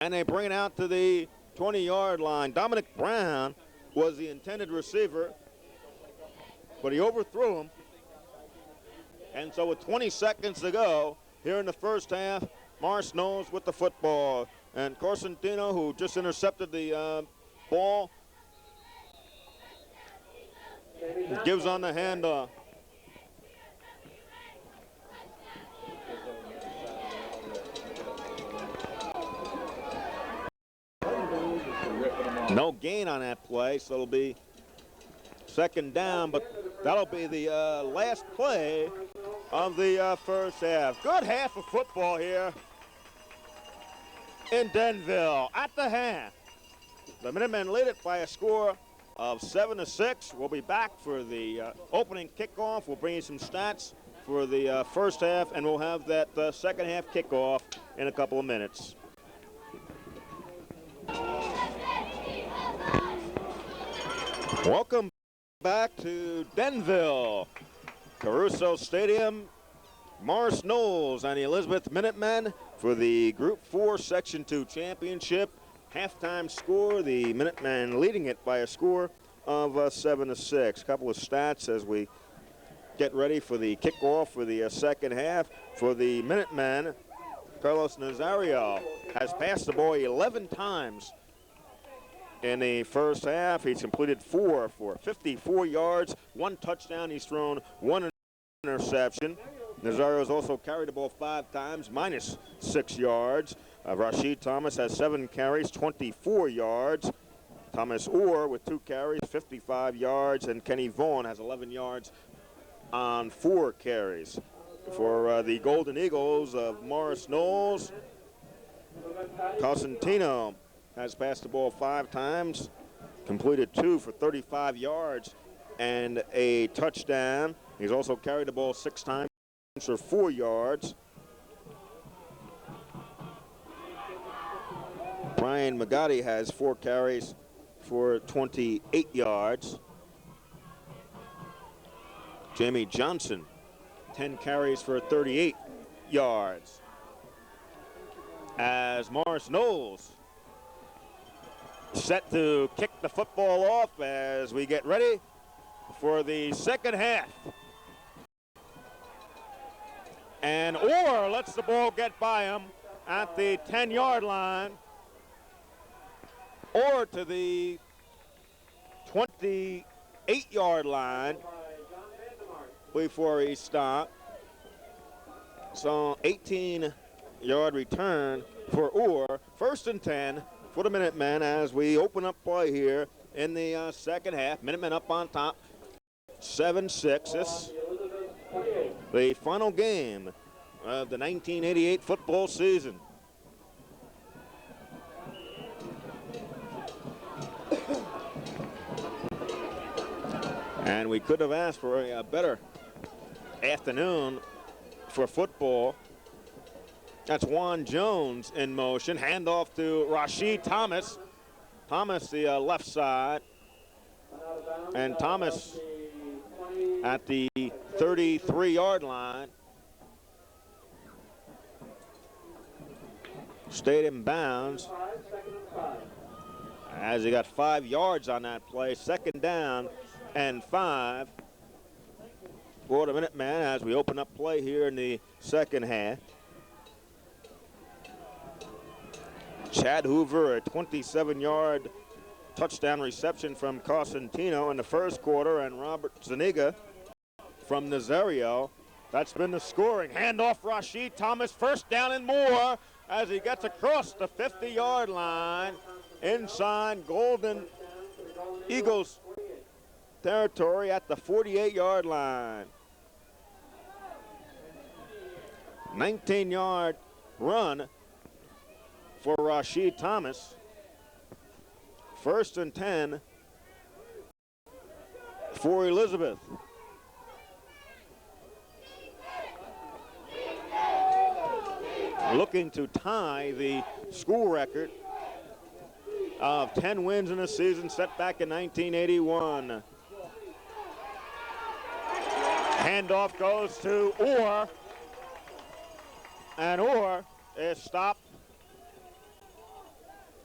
And they bring it out to the 20-yard line. Dominic Brown was the intended receiver, but he overthrew him. And so with 20 seconds to go here in the first half, Morris Knowles with the football. And Corsentino, who just intercepted the ball, gives on the handoff. No gain on that play, so it'll be second down, but that'll be the last play of the first half. Good half of football here in Denville at the half. The Minutemen lead it by a score of 7-6. We'll be back for the opening kickoff. We'll bring you some stats for the first half, and we'll have that second half kickoff in a couple of minutes. Welcome back to Denville. Caruso Stadium. Morris Knowles and the Elizabeth Minutemen for the Group 4 Section 2 championship. Halftime score, the Minutemen leading it by a score of 7-6. A couple of stats as we get ready for the kickoff for the second half. For the Minutemen, Carlos Nazario has passed the ball 11 times in the first half. He's completed 4 for 54 yards, 1 touchdown. He's thrown 1 interception. Nazario's also carried the ball 5 times, minus 6 yards. Rashid Thomas has 7 carries, 24 yards. Thomas Orr with 2 carries, 55 yards. And Kenny Vaughn has 11 yards on 4 carries. For the Golden Eagles of Morris Knowles, Cosentino has passed the ball 5 times, completed 2 for 35 yards and a touchdown. He's also carried the ball 6 times for 4 yards. Brian Magotti has 4 carries for 28 yards. Jamie Johnson, 10 carries for 38 yards. As Morris Knowles set to kick the football off as we get ready for the second half. And Orr lets the ball get by him at the 10-yard line. Orr to the 28-yard line before he stopped. So 18-yard return for Orr. First and 10 for the Minutemen as we open up play here in the second half. Minutemen up on top, 7-6. This the final game of the 1988 football season. And we could have asked for a better afternoon for football. That's Juan Jones in motion. Handoff to Rashid Thomas. Thomas, the left side. And Thomas at the 33-yard line. Stayed in bounds as he got 5 yards on that play. 2nd down and 5 for the Minutemen as we open up play here in the second half. Chad Hoover, a 27-yard touchdown reception from Cosentino in the first quarter, and Robert Zuniga from Nazario. That's been the scoring. Handoff Rashid Thomas, 1st down and more as he gets across the 50-yard line inside Golden Eagles territory at the 48-yard line. 19-yard run for Rashid Thomas. 1st and 10 for Elizabeth. Looking to tie the school record of 10 wins in a season set back in 1981. Handoff goes to Orr, and Orr is stopped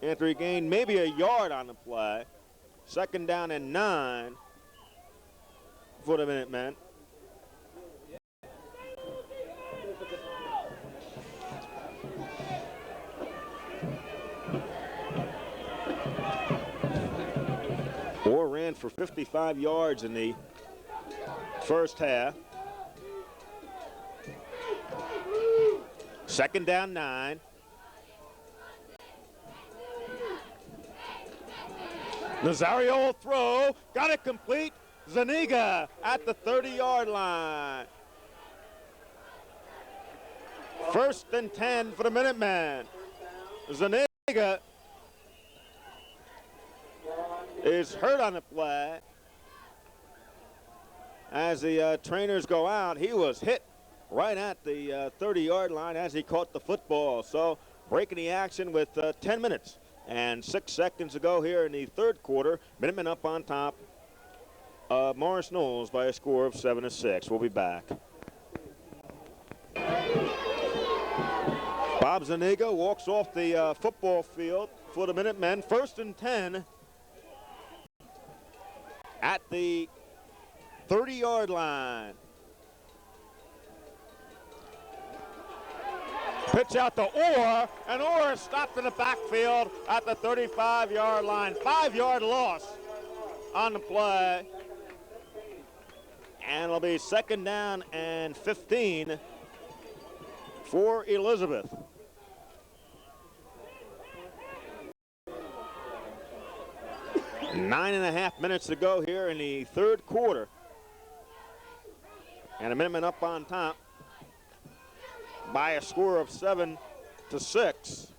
after he gained maybe a yard on the play. 2nd down and 9 for the Minutemen. Orr ran for 55 yards in the first half. 2nd down 9. Nazario will throw, got it complete. Zuniga at the 30-yard line. 1st and 10 for the Minutemen. Zuniga is hurt on the play. As the trainers go out, he was hit right at the 30-yard line as he caught the football. So breaking the action with 10 minutes and 6 seconds to go here in the third quarter. Minutemen up on top of Morris Knowles by a score of 7-6. We'll be back. Bob Zuniga walks off the football field for the Minutemen. 1st and 10 at the 30-yard line. Pitch out to Orr, and Orr is stopped in the backfield at the 35-yard line. 5-yard loss on the play. And it'll be 2nd down and 15 for Elizabeth. Nine and a half minutes to go here in the third quarter. And the Minutemen up on top by a score of 7-6,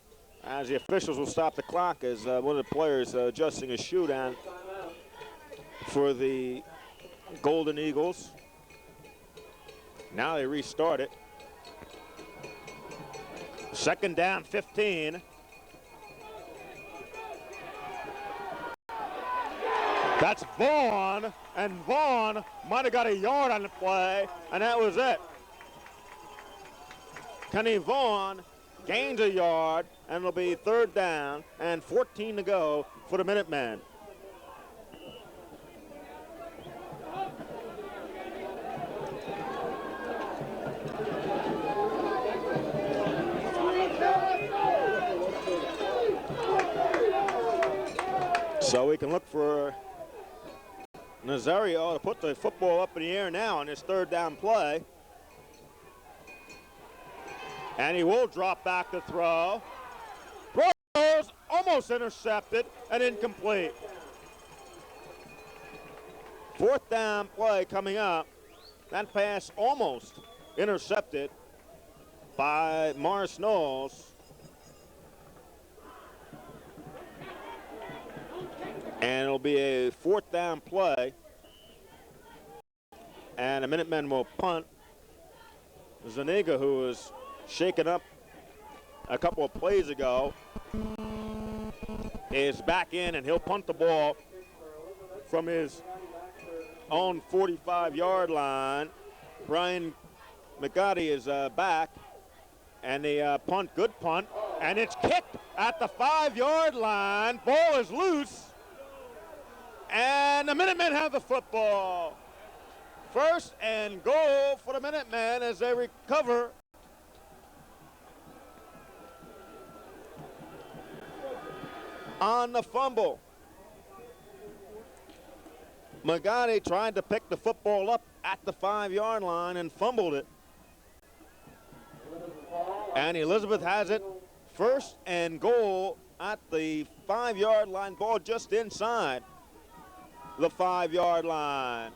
as the officials will stop the clock as one of the players adjusting his shoe down for the Golden Eagles. Now they restart it. 2nd down, 15. That's Vaughn, and Vaughn might have got a yard on the play, and that was it. Kenny Vaughn gains a yard, and it'll be 3rd down and 14 to go for the Minutemen. So we can look for Nazario to put the football up in the air now on this 3rd down play. And he will drop back to throw. Throws almost intercepted and incomplete. 4th down play coming up. That pass almost intercepted by Morris Knowles. And it'll be a 4th down play. And the Minutemen will punt. Zuniga, who was shaken up a couple of plays ago, is back in, and he'll punt the ball from his own 45-yard line. Brian McGotti is back, and the punt, good punt, and it's kicked at the 5-yard line. Ball is loose, and the Minutemen have the football. First and goal for the Minutemen as they recover. On the fumble, McGotti tried to pick the football up at the 5-yard line and fumbled it. And Elizabeth has it. First and goal at the 5-yard line. Ball just inside the 5-yard line.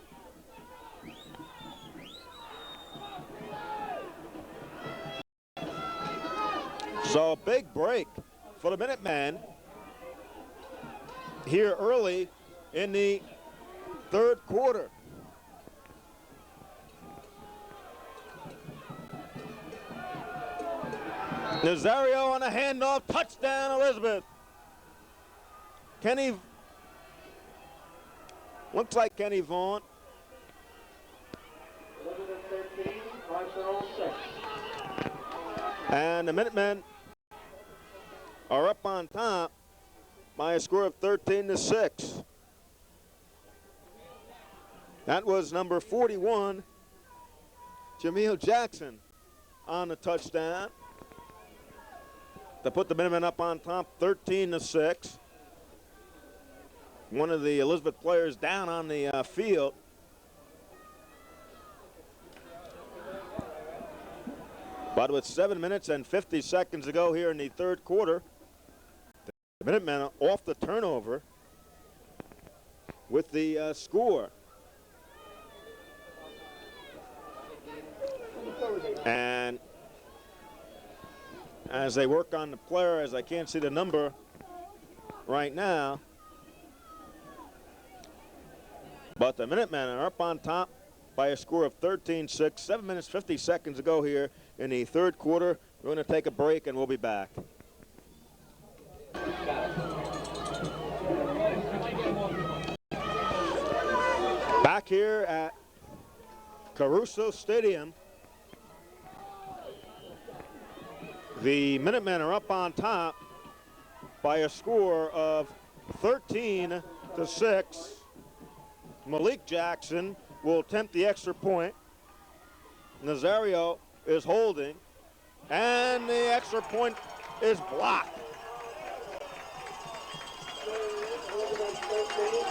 So big break for the Minutemen here early in the third quarter. Nazario on a handoff, touchdown Elizabeth. Looks like Kenny Vaughn. Elizabeth 13, Marshall 6. And the Minutemen are up on top by a score of 13-6. That was number 41, Jamil Jackson, on the touchdown to put the Minutemen up on top 13-6. One of the Elizabeth players down on the field. But with 7 minutes and 50 seconds to go here in the third quarter, the Minutemen off the turnover with the score. And as they work on the player, as I can't see the number right now, but the Minutemen are up on top by a score of 13-6. 7 minutes, 50 seconds to go here in the third quarter. We're going to take a break, and we'll be back. Back here at Caruso Stadium, the Minutemen are up on top by a score of 13-6. Malik Jackson will attempt the extra point. Nazario is holding, and the extra point is blocked.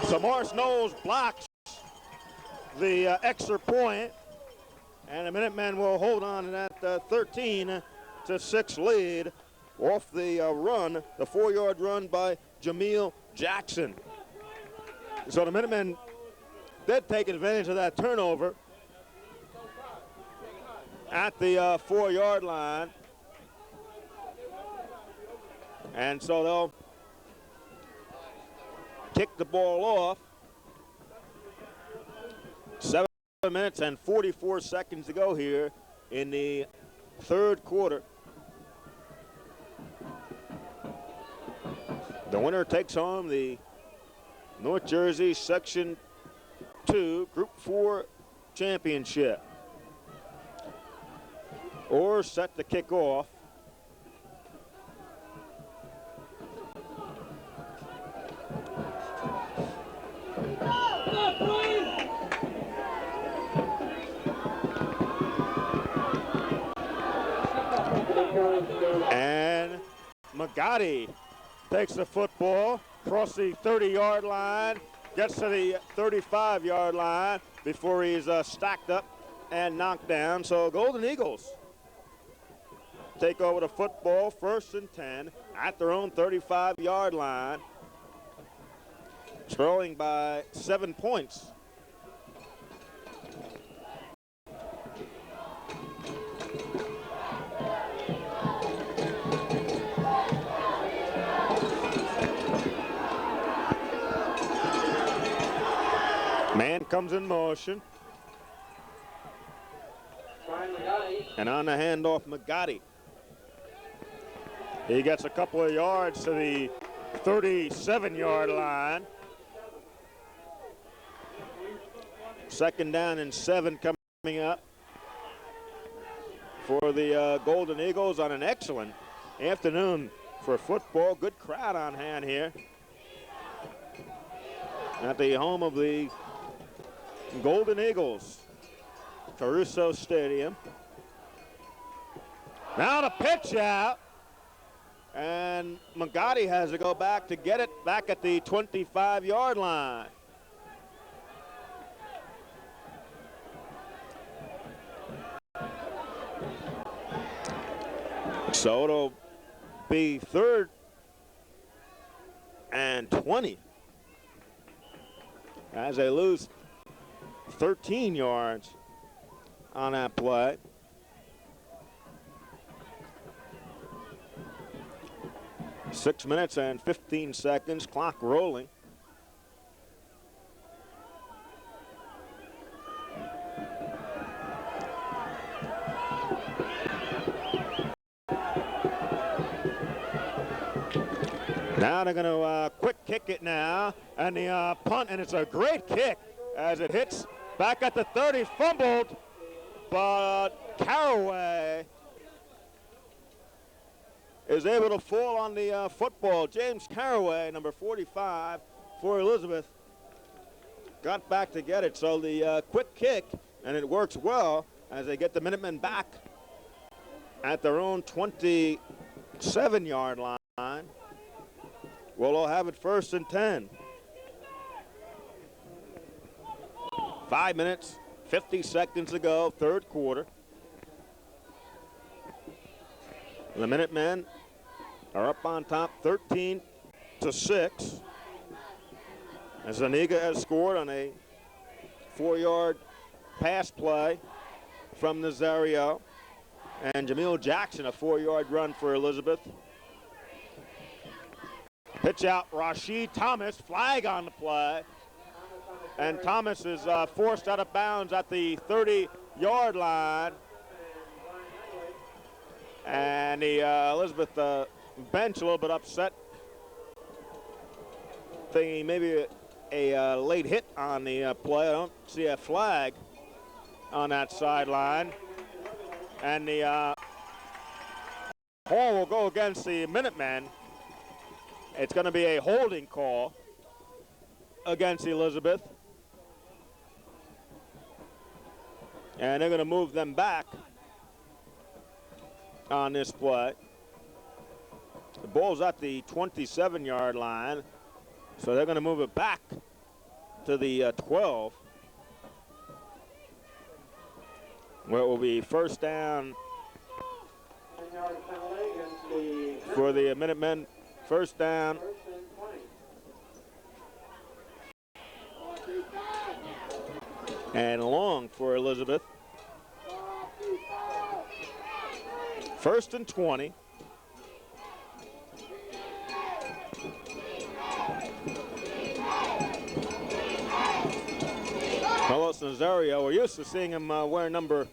So Morris Knowles blocks the extra point, and the Minutemen will hold on to that 13-6 lead off the run, the 4-yard run by Jamil Jackson. So the Minutemen did take advantage of that turnover at the 4-yard line. And so they'll kick the ball off. 7 minutes and 44 seconds to go here in the third quarter. The winner takes home the North Jersey Section 2 Group 4 championship. Or set to kick off. And McGotti takes the football across the 30-yard line, gets to the 35-yard line before he's stacked up and knocked down. So Golden Eagles take over the football, 1st and 10 at their own 35-yard line, trailing by 7 points. Man comes in motion. And on the handoff, McGotti. He gets a couple of yards to the 37-yard line. Second down and 7 coming up for the Golden Eagles on an excellent afternoon for football. Good crowd on hand here at the home of the Golden Eagles, Caruso Stadium. Now the pitch out, and Magotti has to go back to get it back at the 25-yard line. So it'll be 3rd and 20 as they lose 13 yards on that play. Six minutes and 15 seconds, clock rolling. Now they're going to quick kick it now, and the punt, and it's a great kick as it hits back at the 30, fumbled, but Caraway is able to fall on the football. James Caraway, number 45 for Elizabeth, got back to get it. So the quick kick, and it works well as they get the Minutemen back at their own 27-yard line. Well, they'll have it 1st and 10. 5 minutes, 50 seconds to go, third quarter. The Minutemen are up on top 13-6. As Zuniga has scored on a 4-yard pass play from Nazario. And Jamil Jackson, a 4-yard run for Elizabeth. Pitch out, Rashid Thomas, flag on the play. And Thomas is forced out of bounds at the 30-yard line. And the Elizabeth bench a little bit upset, thinking maybe a late hit on the play. I don't see a flag on that sideline. And the call will go against the Minutemen. It's going to be a holding call against Elizabeth. And they're going to move them back on this play. The ball's at the 27-yard line, so they're going to move it back to the 12, where it will be 1st down for the Minutemen. 1st down. And long for Elizabeth. 1st and 20. Carlos Nazario, we're used to seeing him wearing number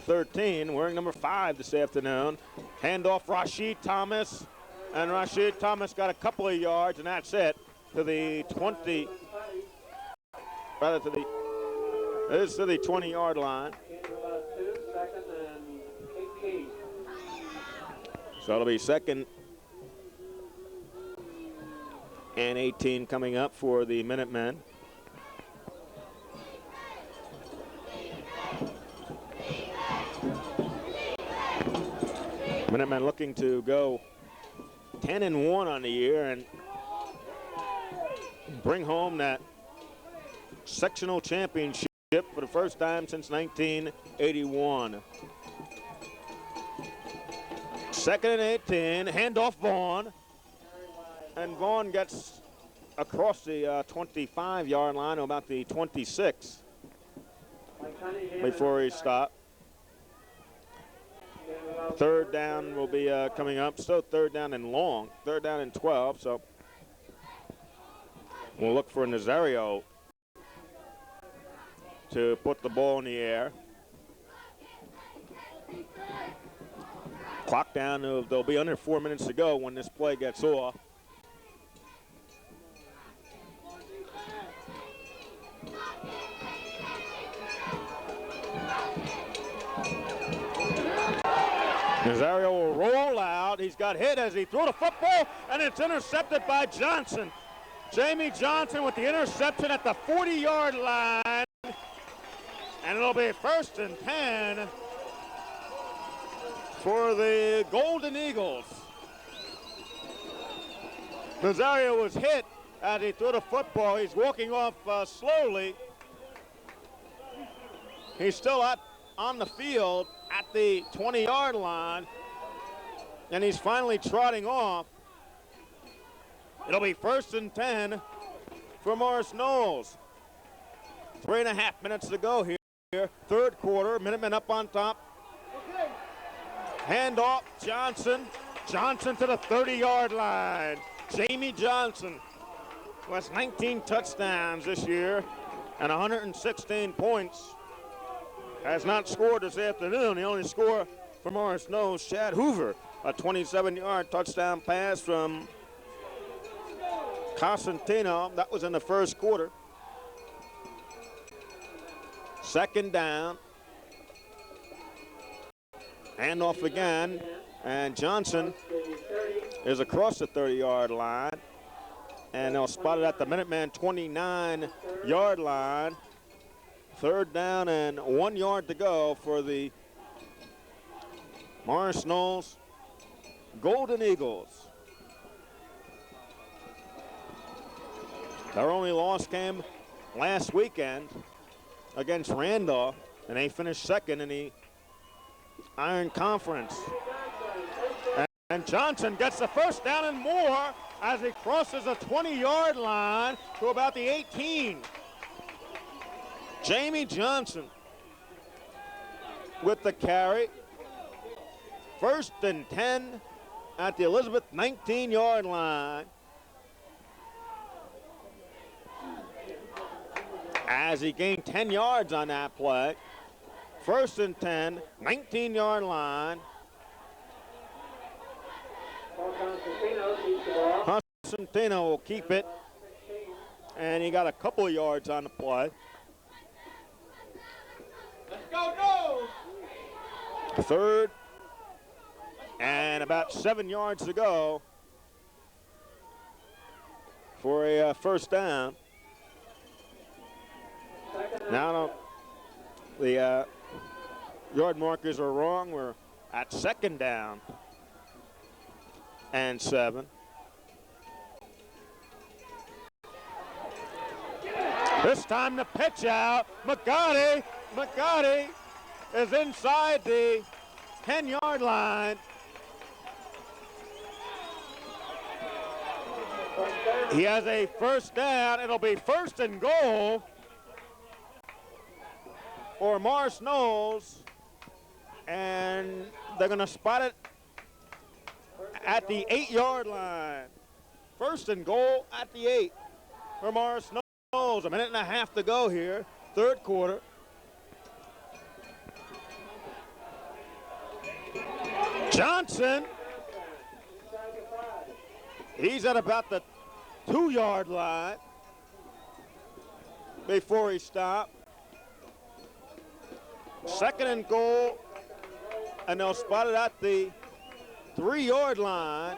13, wearing number 5 this afternoon. Handoff Rashid Thomas, and Rashid Thomas got a couple of yards, and that's it, to the 20, rather to the, it is to the 20-yard line. So it'll be 2nd and 18 coming up for the Minutemen. Minutemen looking to go 10-1 on the year and bring home that sectional championship for the first time since 1981. 2nd and 18, handoff Vaughn. And Vaughn gets across the 25-yard line to about the 26 before he stopped. 3rd down will be coming up. So 3rd down and long. 3rd down and 12. So we'll look for Nazario to put the ball in the air. Clock down. There'll be under 4 minutes to go when this play gets off. Nazario will roll out. He's got hit as he threw the football, and it's intercepted by Johnson. Jamie Johnson with the interception at the 40-yard line. And it'll be 1st and 10 for the Golden Eagles. Nazario was hit as he threw the football. He's walking off slowly. He's still on the field at the 20-yard line, and he's finally trotting off. It'll be 1st and 10 for Morris Knolls. 3.5 minutes to go here. 3rd quarter, Minutemen up on top. Handoff, Johnson. Johnson to the 30-yard line. Jamie Johnson, who has 19 touchdowns this year and 116 points, has not scored this afternoon. The only score for Morris Knolls, Chad Hoover, a 27-yard touchdown pass from Cosentino. That was in the 1st quarter. 2nd down. Handoff again, and Johnson is across the 30-yard line, and they'll spot it at the Minuteman 29-yard line. 3rd down and 1 yard to go for the Morris Knolls Golden Eagles. Their only loss came last weekend against Randolph, and they finished 2nd in the Iron Conference. And Johnson gets the 1st down and more as he crosses a 20-yard line to about the 18. Jamie Johnson with the carry. 1st and 10 at the Elizabeth 19-yard line. As he gained 10 yards on that play. 1st and 10, 19-yard line. Cosentino will keep it, and he got a couple of yards on the play. Let's go! 3rd and about 7 yards to go for a 1st down. Now the yard markers are wrong. We're at 2nd down and 7. This time the pitch out. McGotti is inside the 10-yard line. He has a 1st down. It'll be 1st and goal for Morris Knolls, and they're going to spot it at the 8-yard line. 1st and goal at the 8 for Morris Knolls. 1.5 minutes to go here, 3rd quarter. Johnson, he's at about the 2-yard line before he stopped. 2nd and goal, and they'll spot it at the 3-yard line.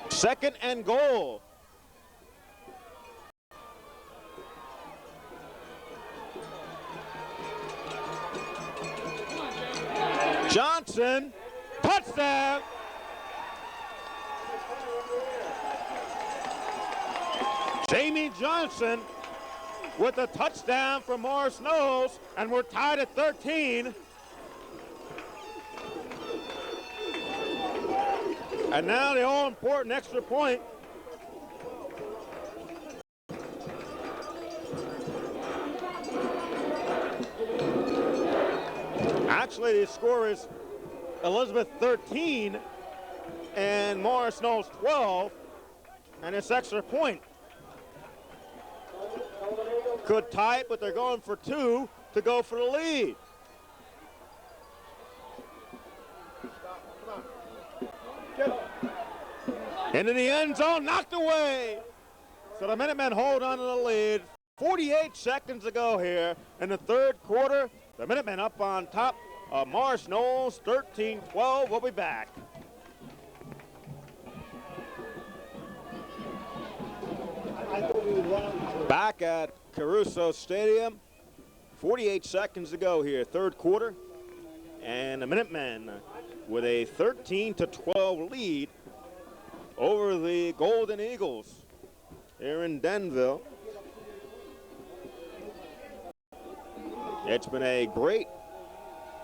2nd and goal. Johnson, touchdown. Jamie Johnson with a touchdown for Morris Knolls, and we're tied at 13. And now the all-important extra point. Actually, the score is Elizabeth 13 and Morris Knolls 12, and it's extra point. Could tie it, but they're going for 2 to go for the lead. Into the end zone, knocked away. So the Minutemen hold on to the lead. 48 seconds to go here in the 3rd quarter. The Minutemen up on top of Morris Knowles, 13-12. We'll be back. Back at Caruso Stadium. 48 seconds to go here, third quarter. And the Minutemen with a 13-12 lead over the Golden Eagles here in Denville. It's been a great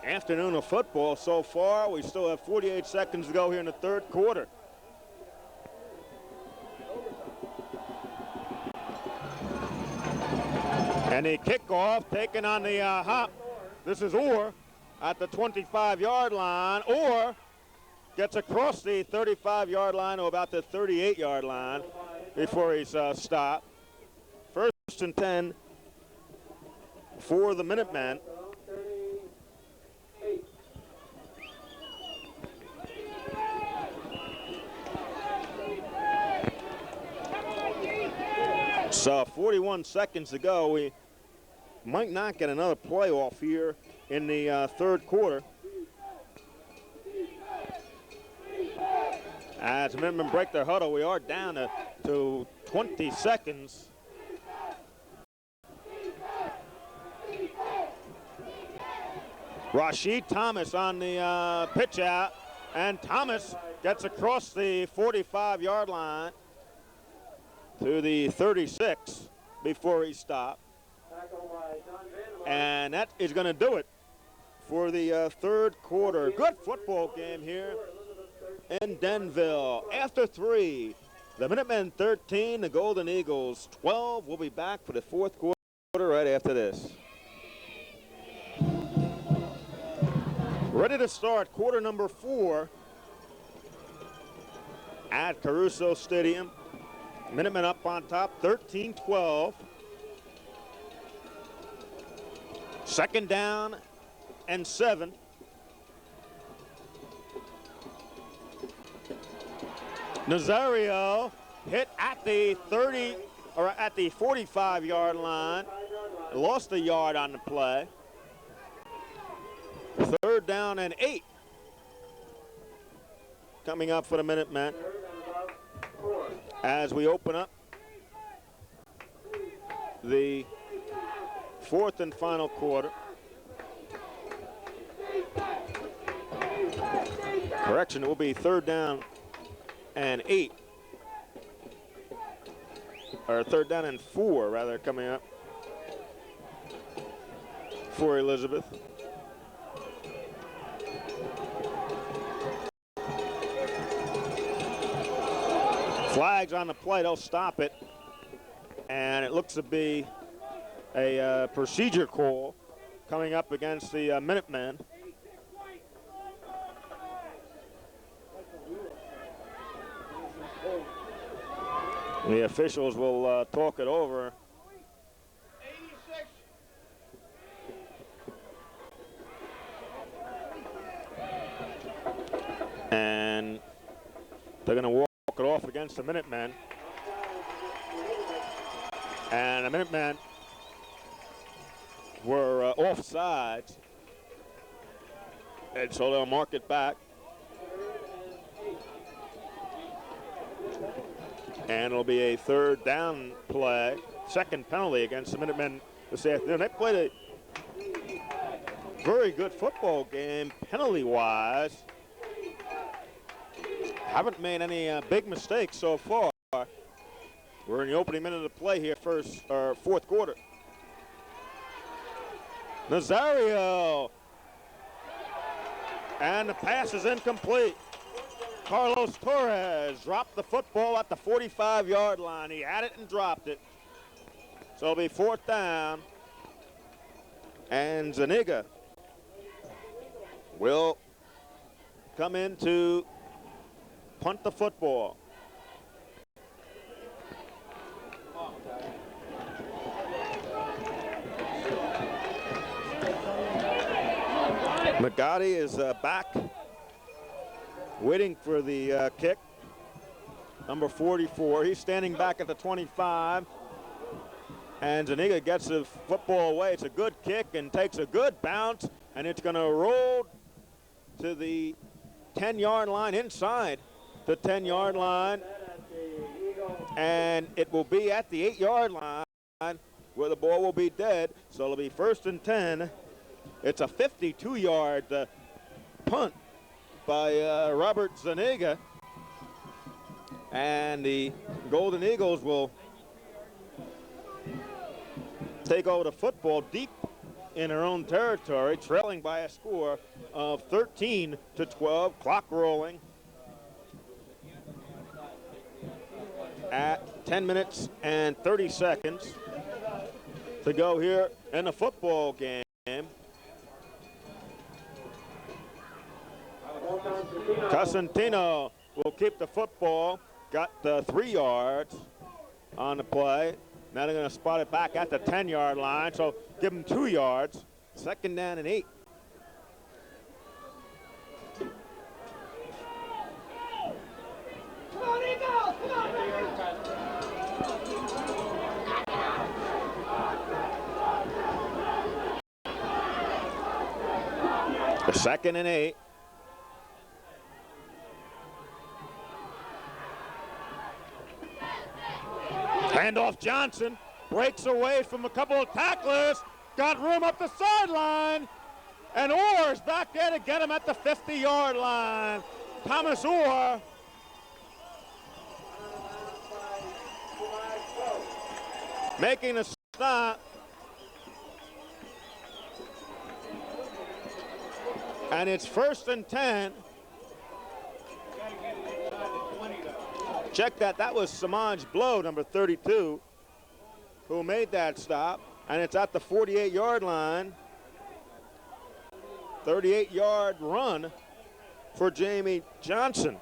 afternoon of football so far. We still have 48 seconds to go here in the third quarter. And the kickoff taken on the hop. This is Orr at the 25-yard line. Orr gets across the 35-yard line to about the 38-yard line before he's stopped. First and 10 for the Minutemen. So 41 seconds to go. We might not get another playoff here in the third quarter. As the Minutemen break their huddle, we are down to 20 seconds. Rashid Thomas on the pitch out, and Thomas gets across the 45-yard line to the 36 before he stopped. And that is going to do it for the third quarter. Good football game here in Denville. After 3, the Minutemen 13, the Golden Eagles 12. We'll be back for the fourth quarter right after this. Ready to start quarter number 4 at Caruso Stadium. Minutemen up on top, 13-12. Second down and 7. Nazario hit at the 30 or at the 45-yard line. Lost a yard on the play. Third down and 8. Coming up for the Minutemen as we open up the fourth and final quarter. Correction, it will be third down and 8. Or third down and 4, rather, coming up for Elizabeth. Flags on the play, they'll stop it. And it looks to be a procedure call coming up against the Minutemen. The officials will talk it over. And they're going to walk it off against the Minutemen. And the Minutemen were offsides. And so they'll mark it back. And it'll be a third down play. Second penalty against the Minutemen this afternoon. They played a very good football game penalty-wise. Haven't made any big mistakes so far. We're in the opening minute of play here, fourth quarter. Nazario. And the pass is incomplete. Carlos Torres dropped the football at the 45-yard line. He had it and dropped it. So it'll be fourth down. And Zuniga will come in to punt the football. McGotti is back, waiting for the kick. Number 44, he's standing back at the 25. And Zuniga gets the football away. It's a good kick and takes a good bounce, and it's going to roll to the 10-yard line, inside the 10-yard line. And it will be at the 8-yard line where the ball will be dead. So it'll be 1st and 10. It's a 52-yard punt by Robert Zuniga. And the Golden Eagles will take over the football deep in their own territory, trailing by a score of 13-12. Clock rolling at 10 minutes and 30 seconds to go here in the football game. Cosentino will keep the football. Got 3 yards on the play. Now they're going to spot it back at the 10-yard line, so give them 2 yards. 2nd down and 8. Come on, Eagles! Come on, The 2nd and 8. Handoff Johnson breaks away from a couple of tacklers. Got room up the sideline. And Orr's back there to get him at the 50-yard line. Thomas Orr. Making a stop. And it's 1st and 10. Check that. That was Samaj Blow, number 32, who made that stop. And it's at the 48-yard line. 38-yard run for Jamie Johnson.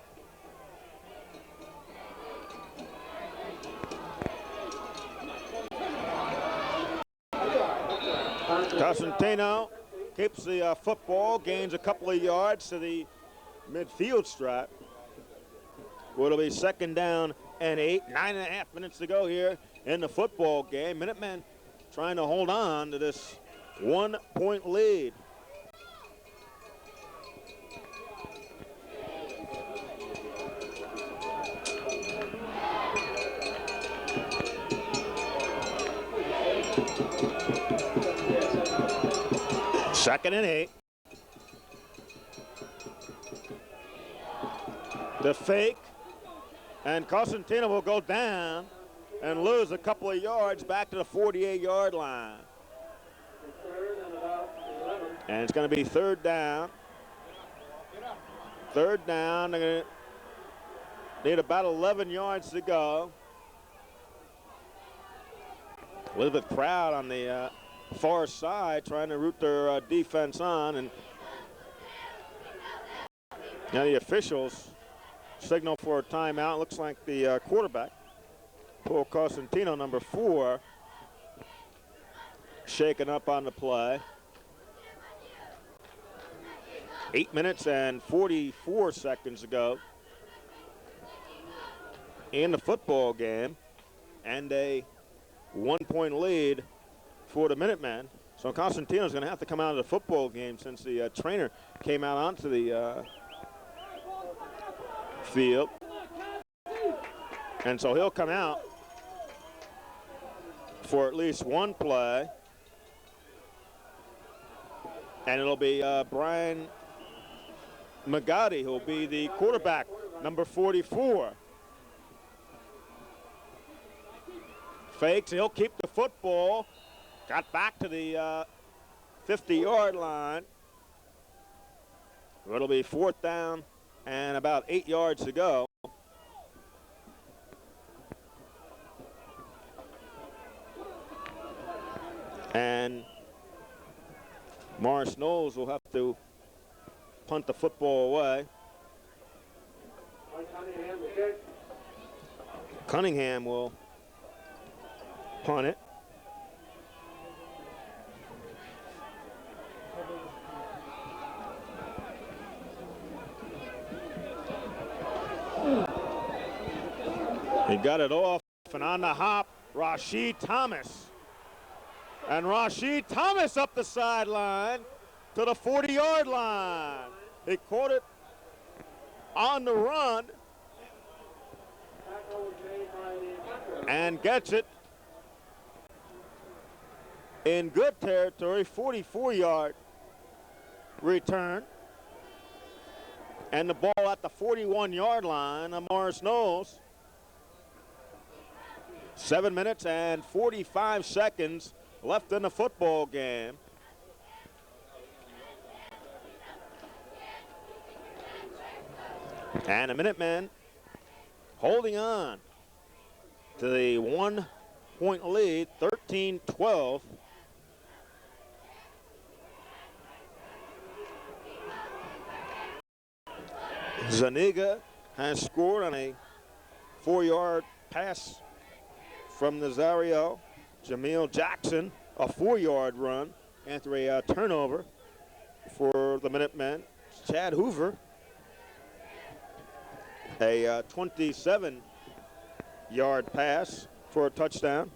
Cosentino keeps the football, gains a couple of yards to the midfield stripe. It'll be 2nd down and 8. 9.5 minutes to go here in the football game. Minutemen trying to hold on to this 1-point lead. Second and 8. The fake. And Cosentino will go down and lose a couple of yards back to the 48-yard line. And it's going to be 3rd down. 3rd down. They're going to need about 11 yards to go. Elizabeth Proud on the far side trying to root their defense on. And now the officials signal for a timeout. Looks like the quarterback, Paul Cosentino, number 4, shaken up on the play. 8 minutes and 44 seconds ago in the football game, and a 1-point lead for the Minutemen. So Cosentino's going to have to come out of the football game since the trainer came out onto the field. And so he'll come out for at least one play. And it'll be Brian Magadi who'll be the quarterback, number 44. Fakes, he'll keep the football. Got back to the 50-yard line. It'll be 4th down and about 8 yards to go. And Morris Knowles will have to punt the football away. Cunningham will punt it. He got it off, and on the hop, Rashid Thomas And Rashid Thomas up the sideline to the 40-yard line. He caught it on the run and gets it in good territory, 44-yard return. And the ball at the 41-yard line of Morris Knolls. 7 minutes and 45 seconds left in the football game. And the Minutemen holding on to the 1-point lead, 13-12. Zuniga has scored on a 4-yard pass from Nazario. Jamil Jackson, a 4-yard run after a turnover for the Minutemen. Chad Hoover, a 27-yard pass for a touchdown.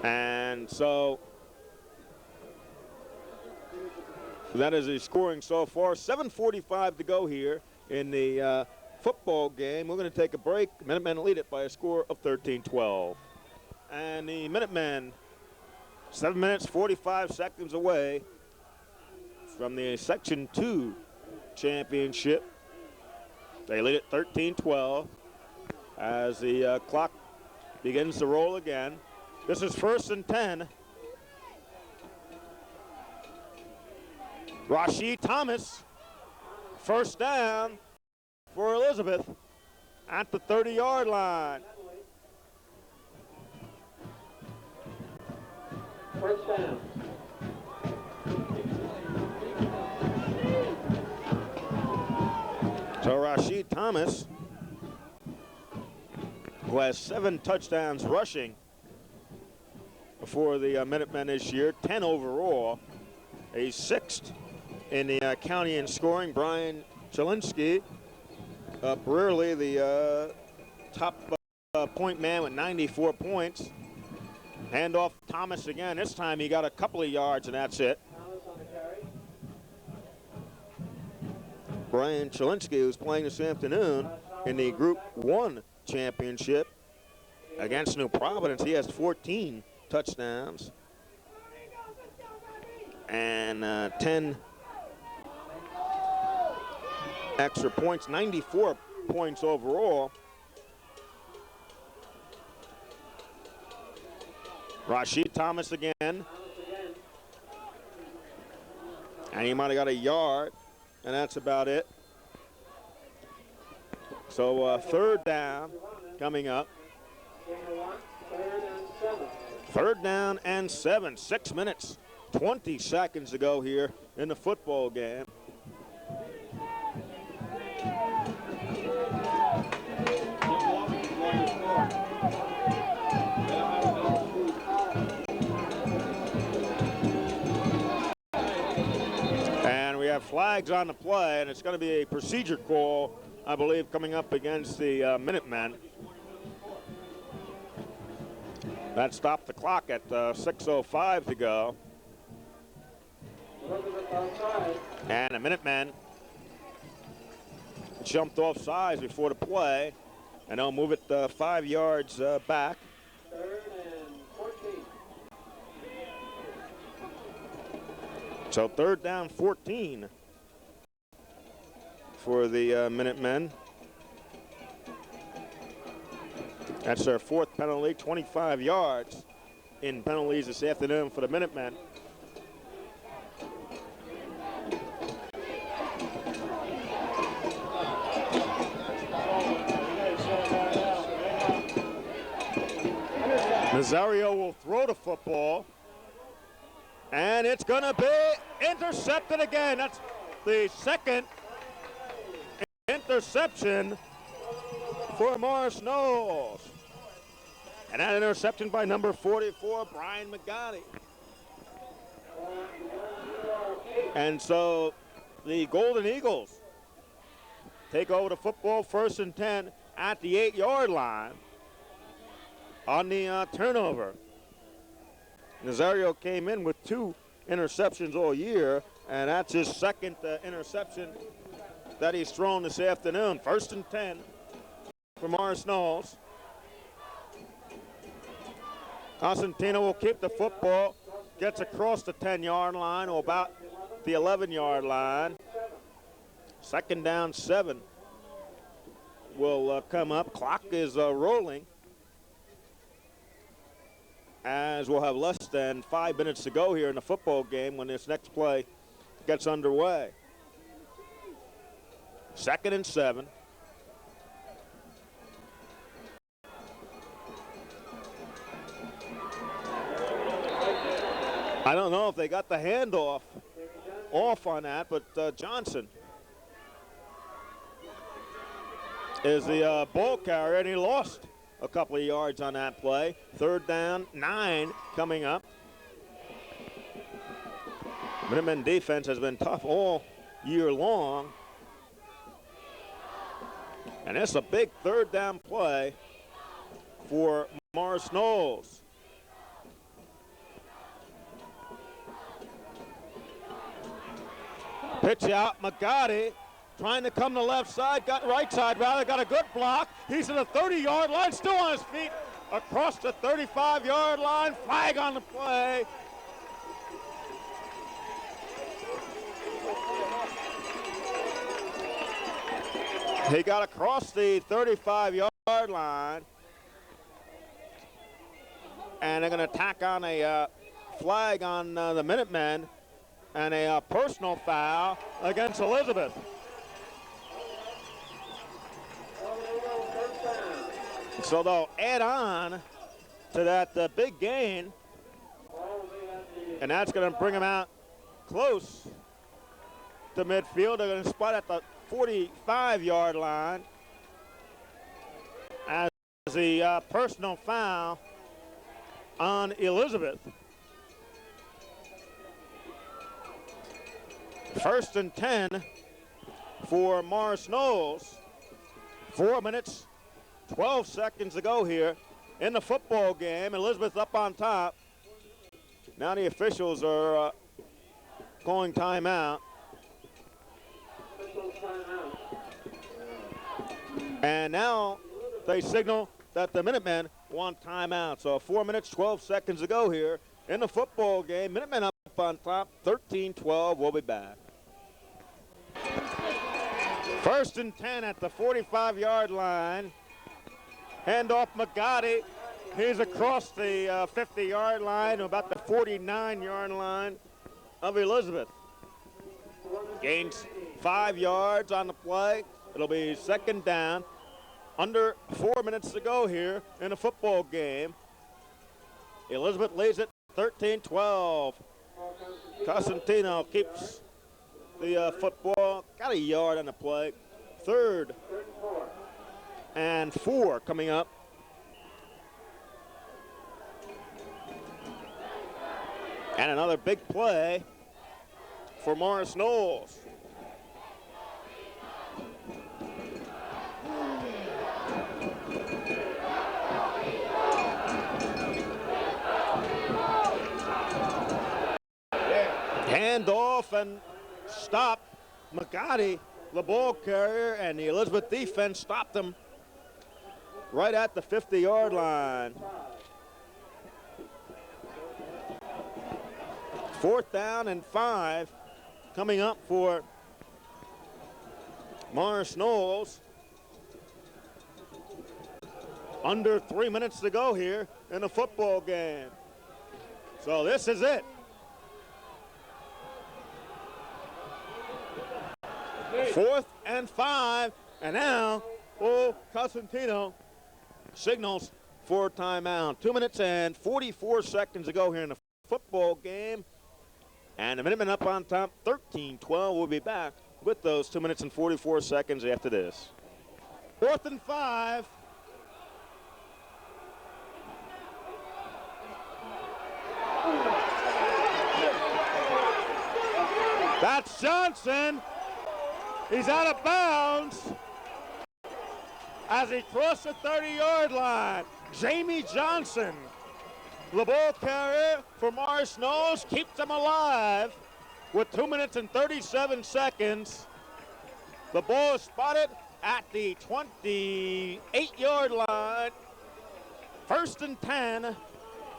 And so that is the scoring so far. 7:45 to go here in the football game. We're going to take a break. Minutemen lead it by a score of 13-12. And the Minutemen 7 minutes, 45 seconds away from the Section 2 championship. They lead it 13-12 as the clock begins to roll again. This is 1st and 10. Rashid Thomas, first down for Elizabeth at the 30-yard line. First down. So Rashid Thomas, who has 7 touchdowns rushing for the Minutemen this year, 10 overall, a 6th in the county in scoring. Brian Chelinski, rarely the top point man with 94 points. Hand off Thomas again. This time he got a couple of yards and that's it. Thomas on the carry. Brian Chelinski, who's playing this afternoon in the Group 1 championship against New Providence. He has 14 touchdowns and 10 extra points, 94 points overall. Rashid Thomas again. And he might have got a yard, and that's about it. So 3rd down coming up. 3rd down and 7. 6 minutes, 20 seconds to go here in the football game. And we have flags on the play, and it's going to be a procedure call, I believe, coming up against the Minutemen. That stopped the clock at 6:05 to go. And the Minutemen jumped off sides before the play, and they'll move it 5 yards back. 3rd and 14. So 3rd down, 14 for the Minutemen. That's their 4th penalty, 25 yards in penalties this afternoon for the Minutemen. Nazario will throw the football, and it's going to be intercepted again. That's the 2nd interception for Morris Knolls. And that interception by number 44, Brian McGotti. And so the Golden Eagles take over the football, 1st and 10 at the 8-yard line on the turnover. Nazario came in with 2 interceptions all year, and that's his second interception that he's thrown this afternoon. 1st and 10 for Morris Knolls. Costantino will keep the football, gets across the 10-yard line or about the 11-yard line. 2nd down, 7 will come up. Clock is rolling, as we'll have less than 5 minutes to go here in the football game when this next play gets underway. 2nd and 7. I don't know if they got the handoff off on that, but Johnson is the ball carrier, and he lost a couple of yards on that play. 3rd down, 9 coming up. Minutemen defense has been tough all year long. And it's a big 3rd down play for Morris Knolls. Pitch out, Magadi trying to come to the left side, got right side rather, got a good block. He's at the 30-yard line, still on his feet, across the 35-yard line, flag on the play. He got across the 35-yard line, and they're going to tack on a flag on the Minutemen and a personal foul against Elizabeth. So they'll add on to that big gain, and that's going to bring them out close to midfield. They're going to spot at the 45-yard line as the personal foul on Elizabeth. 1st and 10 for Morris Knolls. 4 minutes, 12 seconds to go here in the football game. Elizabeth up on top. Now the officials are calling timeout. And now they signal that the Minutemen want timeout. So 4 minutes, 12 seconds to go here in the football game. Minutemen up on top, 13-12. We'll be back. 1st and 10 at the 45-yard line. Handoff Magadi. He's across the 50-yard line, about the 49-yard line of Elizabeth. Gains 5 yards on the play. It'll be 2nd down. Under 4 minutes to go here in a football game. Elizabeth leads it 13-12. Costantino keeps the football. Got a yard on the play. 3rd and 4 coming up. And another big play for Morris Knolls. Handoff and stop. Magadi, the ball carrier, and the Elizabeth defense stopped him right at the 50-yard line. 4th down and 5 coming up for Morris Knolls. Under 3 minutes to go here in the football game. So this is it. 4th and 5, and now Costantino signals for timeout. 2 minutes and 44 seconds to go here in the football game. And the Minutemen up on top, 13-12. We'll be back with those 2 minutes and 44 seconds after this. 4th and 5. That's Johnson. He's out of bounds. as he crossed the 30-yard line. Jamie Johnson, the ball carrier for Morris Knolls, keeps them alive with 2 minutes and 37 seconds. The ball is spotted at the 28-yard line. 1st and 10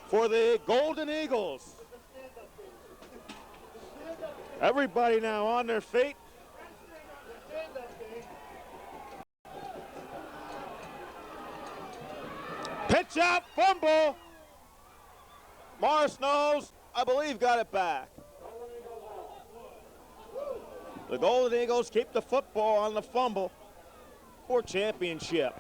for the Golden Eagles. Everybody now on their feet. Pitch out, fumble. Morris Knolls, I believe, got it back. The Golden Eagles keep the football on the fumble for championship.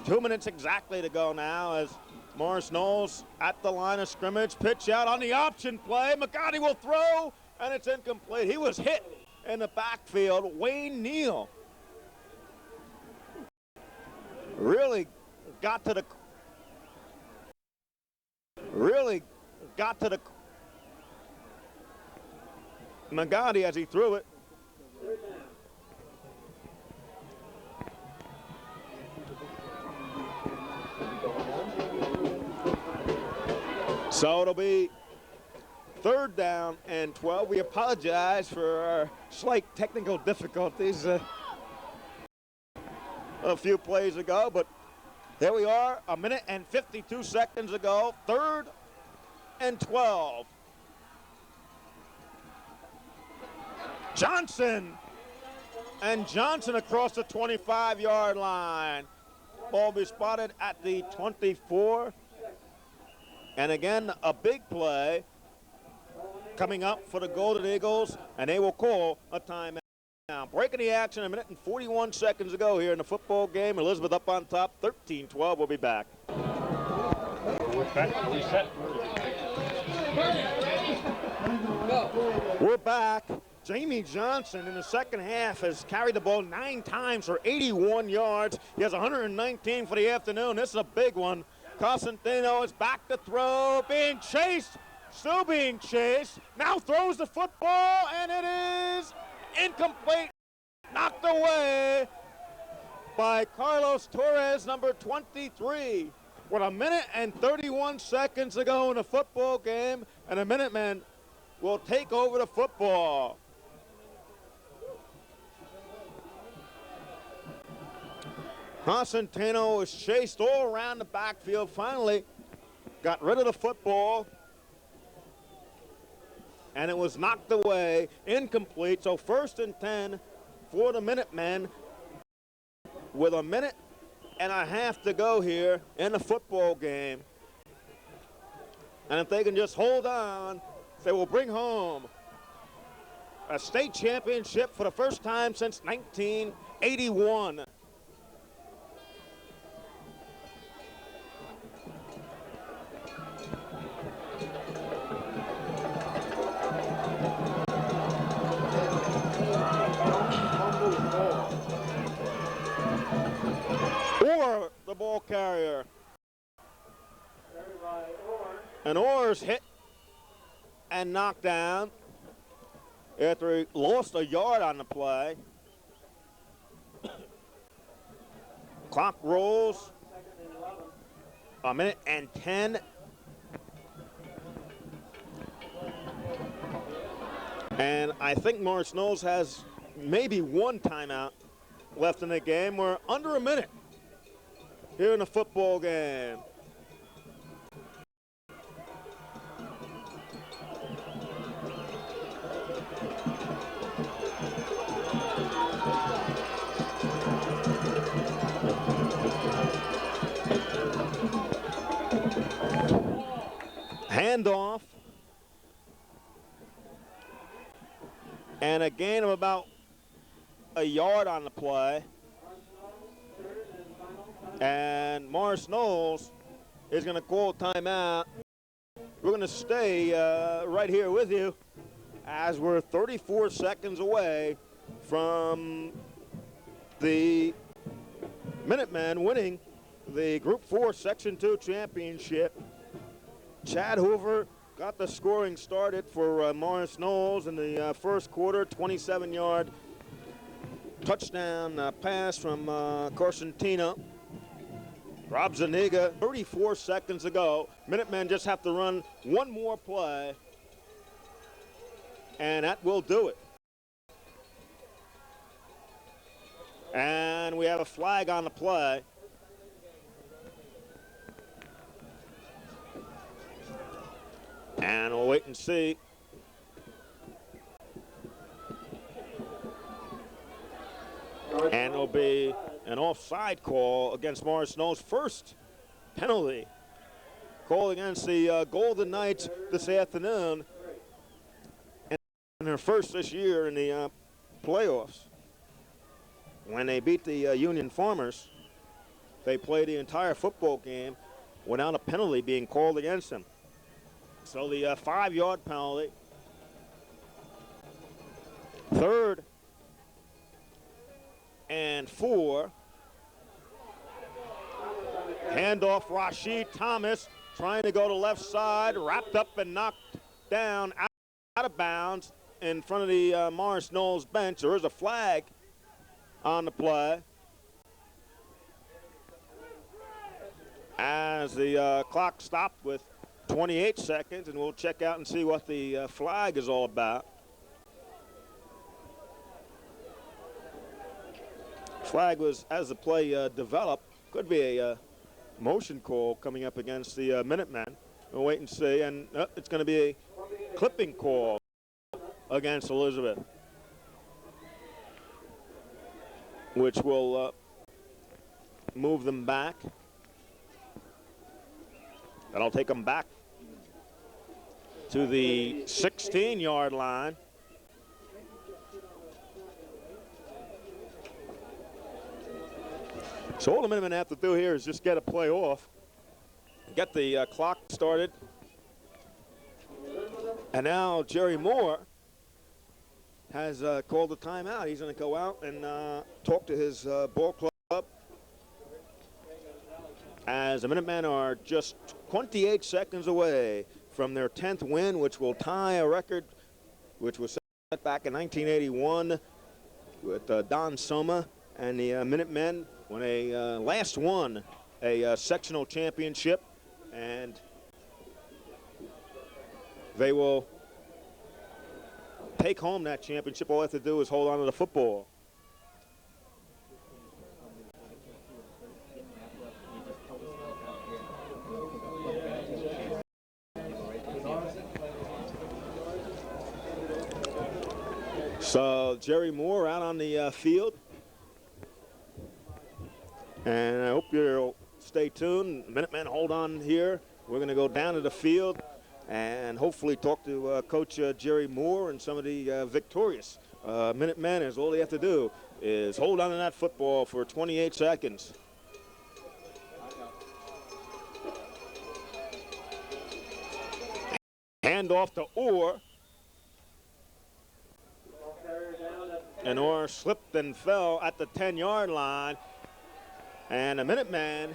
2 minutes exactly to go now as Morris Knolls at the line of scrimmage. Pitch out on the option play. McGotti will throw, and it's incomplete. He was hit in the backfield. Wayne Neal really got to the McGotti as he threw it. So it'll be 3rd down and 12. We apologize for our slight technical difficulties a few plays ago, but there we are, 1 minute and 52 seconds ago, 3rd and 12. Johnson across the 25-yard line. Ball be spotted at the 24. And again, a big play coming up for the Golden Eagles, and they will call a timeout. Now, breaking the action, 1 minute and 41 seconds ago here in the football game. Elizabeth up on top, 13-12. We'll be back. We're back. Jamie Johnson in the second half has carried the ball 9 times for 81 yards. He has 119 for the afternoon. This is a big one. Cosentino is back to throw, being chased, still being chased. Now throws the football, and it is incomplete. Knocked away by Carlos Torres, number 23. With 1 minute and 31 seconds to go in the football game, and the Minutemen will take over the football. Cosentino was chased all around the backfield, finally got rid of the football, and it was knocked away, incomplete. So 1st and 10 for the Minutemen with 1 minute and a half to go here in the football game. And if they can just hold on, they will bring home a state championship for the first time since 1981. Or the ball carrier. And Orr's hit and knocked down after he lost a yard on the play. Clock rolls. 1 minute and 10. And I think Morris Knolls has maybe one timeout left in the game. We're under a minute here in the football game. Handoff. And a gain of about a yard on the play. And Morris Knolls is going to call timeout. We're going to stay right here with you as we're 34 seconds away from the Minutemen winning the Group 4 Section 2 championship. Chad Hoover got the scoring started for Morris Knolls in the first quarter, 27-yard touchdown pass from Corsentino. Rob Zuniga, 34 seconds ago. Minutemen just have to run one more play, and that will do it. And we have a flag on the play. And we'll wait and see. And it'll be an offside call against Morris Knoll's first penalty call against the Golden Knights this afternoon, and their first this year in the playoffs. When they beat the Union Farmers, they played the entire football game without a penalty being called against them. So the 5-yard penalty. Third and 4. Handoff, Rashid Thomas trying to go to left side, wrapped up and knocked down out of bounds in front of the Morris Knowles bench. There is a flag on the play as the clock stopped with 28 seconds, and we'll check out and see what the flag is all about. Flag was, as the play developed, could be a motion call coming up against the Minutemen. We'll wait and see, and it's going to be a clipping call against Elizabeth, which will move them back. That'll take them back to the 16-yard line. So all the Minutemen have to do here is just get a play off, get the clock started. And now Jerry Moore has called a timeout. He's going to go out and talk to his ball club, as the Minutemen are just 28 seconds away from their 10th win, which will tie a record which was set back in 1981 with Don Soma and the Minutemen when they last won a sectional championship, and they will take home that championship. All they have to do is hold on to the football. So Jerry Moore out on the field. And I hope you'll stay tuned. Minutemen, hold on here. We're going to go down to the field and hopefully talk to Coach Jerry Moore and some of the victorious Minutemen, as all they have to do is hold on to that football for 28 seconds. Hand off to Orr. And Orr slipped and fell at the 10-yard line. And the Minutemen,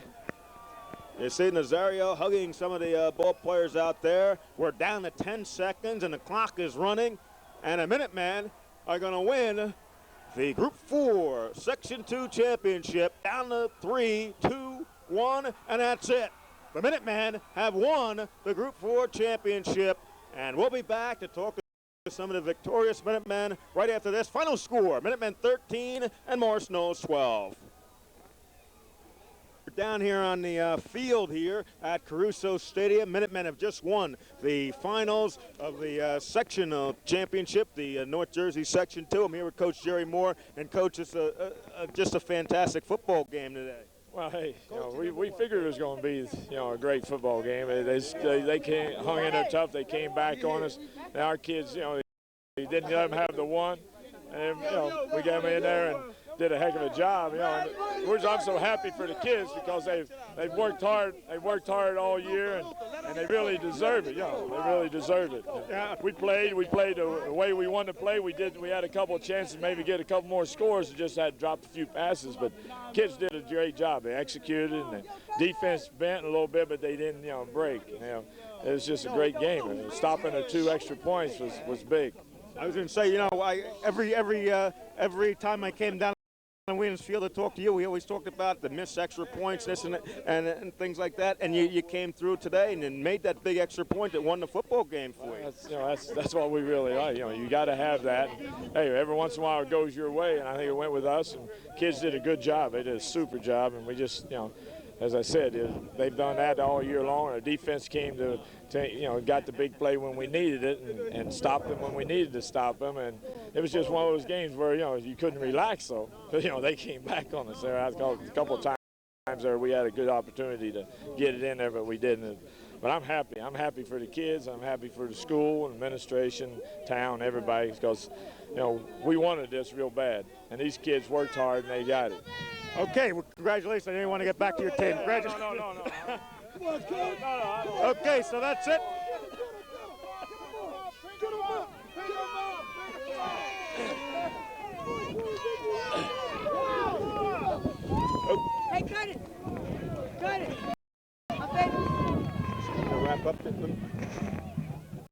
you see Nazario hugging some of the ball players out there. We're down to 10 seconds and the clock is running. And the Minutemen are going to win the Group 4 Section 2 championship, down to 3, 2, 1, and that's it. The Minutemen have won the Group 4 championship, and we'll be back to talk to some of the victorious Minutemen right after this. Final score, Minutemen 13 and Morris Knowles 12. We're down here on the field here at Caruso Stadium. Minutemen have just won the finals of the sectional championship, the North Jersey Section 2. I'm here with Coach Jerry Moore. And, Coach, it's just a fantastic football game today. Well, hey, we figured it was going to be, a great football game. They hung in there tough. They came back on us. And our kids, they didn't let them have the one. And, we got them in there and did a heck of a job. I'm so happy for the kids because they've worked hard. They've worked hard all year, and they really deserve it. They really deserve it. Yeah. We played the way we wanted to play. We had a couple of chances, maybe get a couple more scores. We just had to drop a few passes, but kids did a great job. They executed, and the defense bent a little bit, but they didn't, break. It was just a great game. Stopping the 2 extra points was big. I was going to say, every time I came down on Williams Field to talk to you. We always talked about the missed extra points, this and things like that. And you came through today and made that big extra point that won the football game for you. That's what we really like. You got to have that. Hey, every once in a while it goes your way, and I think it went with us. And kids did a good job. They did a super job, and we just, as I said, they've done that all year long. Our defense came to got the big play when we needed it and stopped them when we needed to stop them. And it was just one of those games where, you couldn't relax, though. But, they came back on us there. A couple of times there we had a good opportunity to get it in there, but we didn't. But I'm happy. I'm happy for the kids. I'm happy for the school, administration, town, everybody, because, we wanted this real bad. And these kids worked hard, and they got it. Okay, well, congratulations. I didn't want to get back to your team. Congratulations. No. Okay, so that's it. Hey, cut it. Cut it. Okay. Wrap up.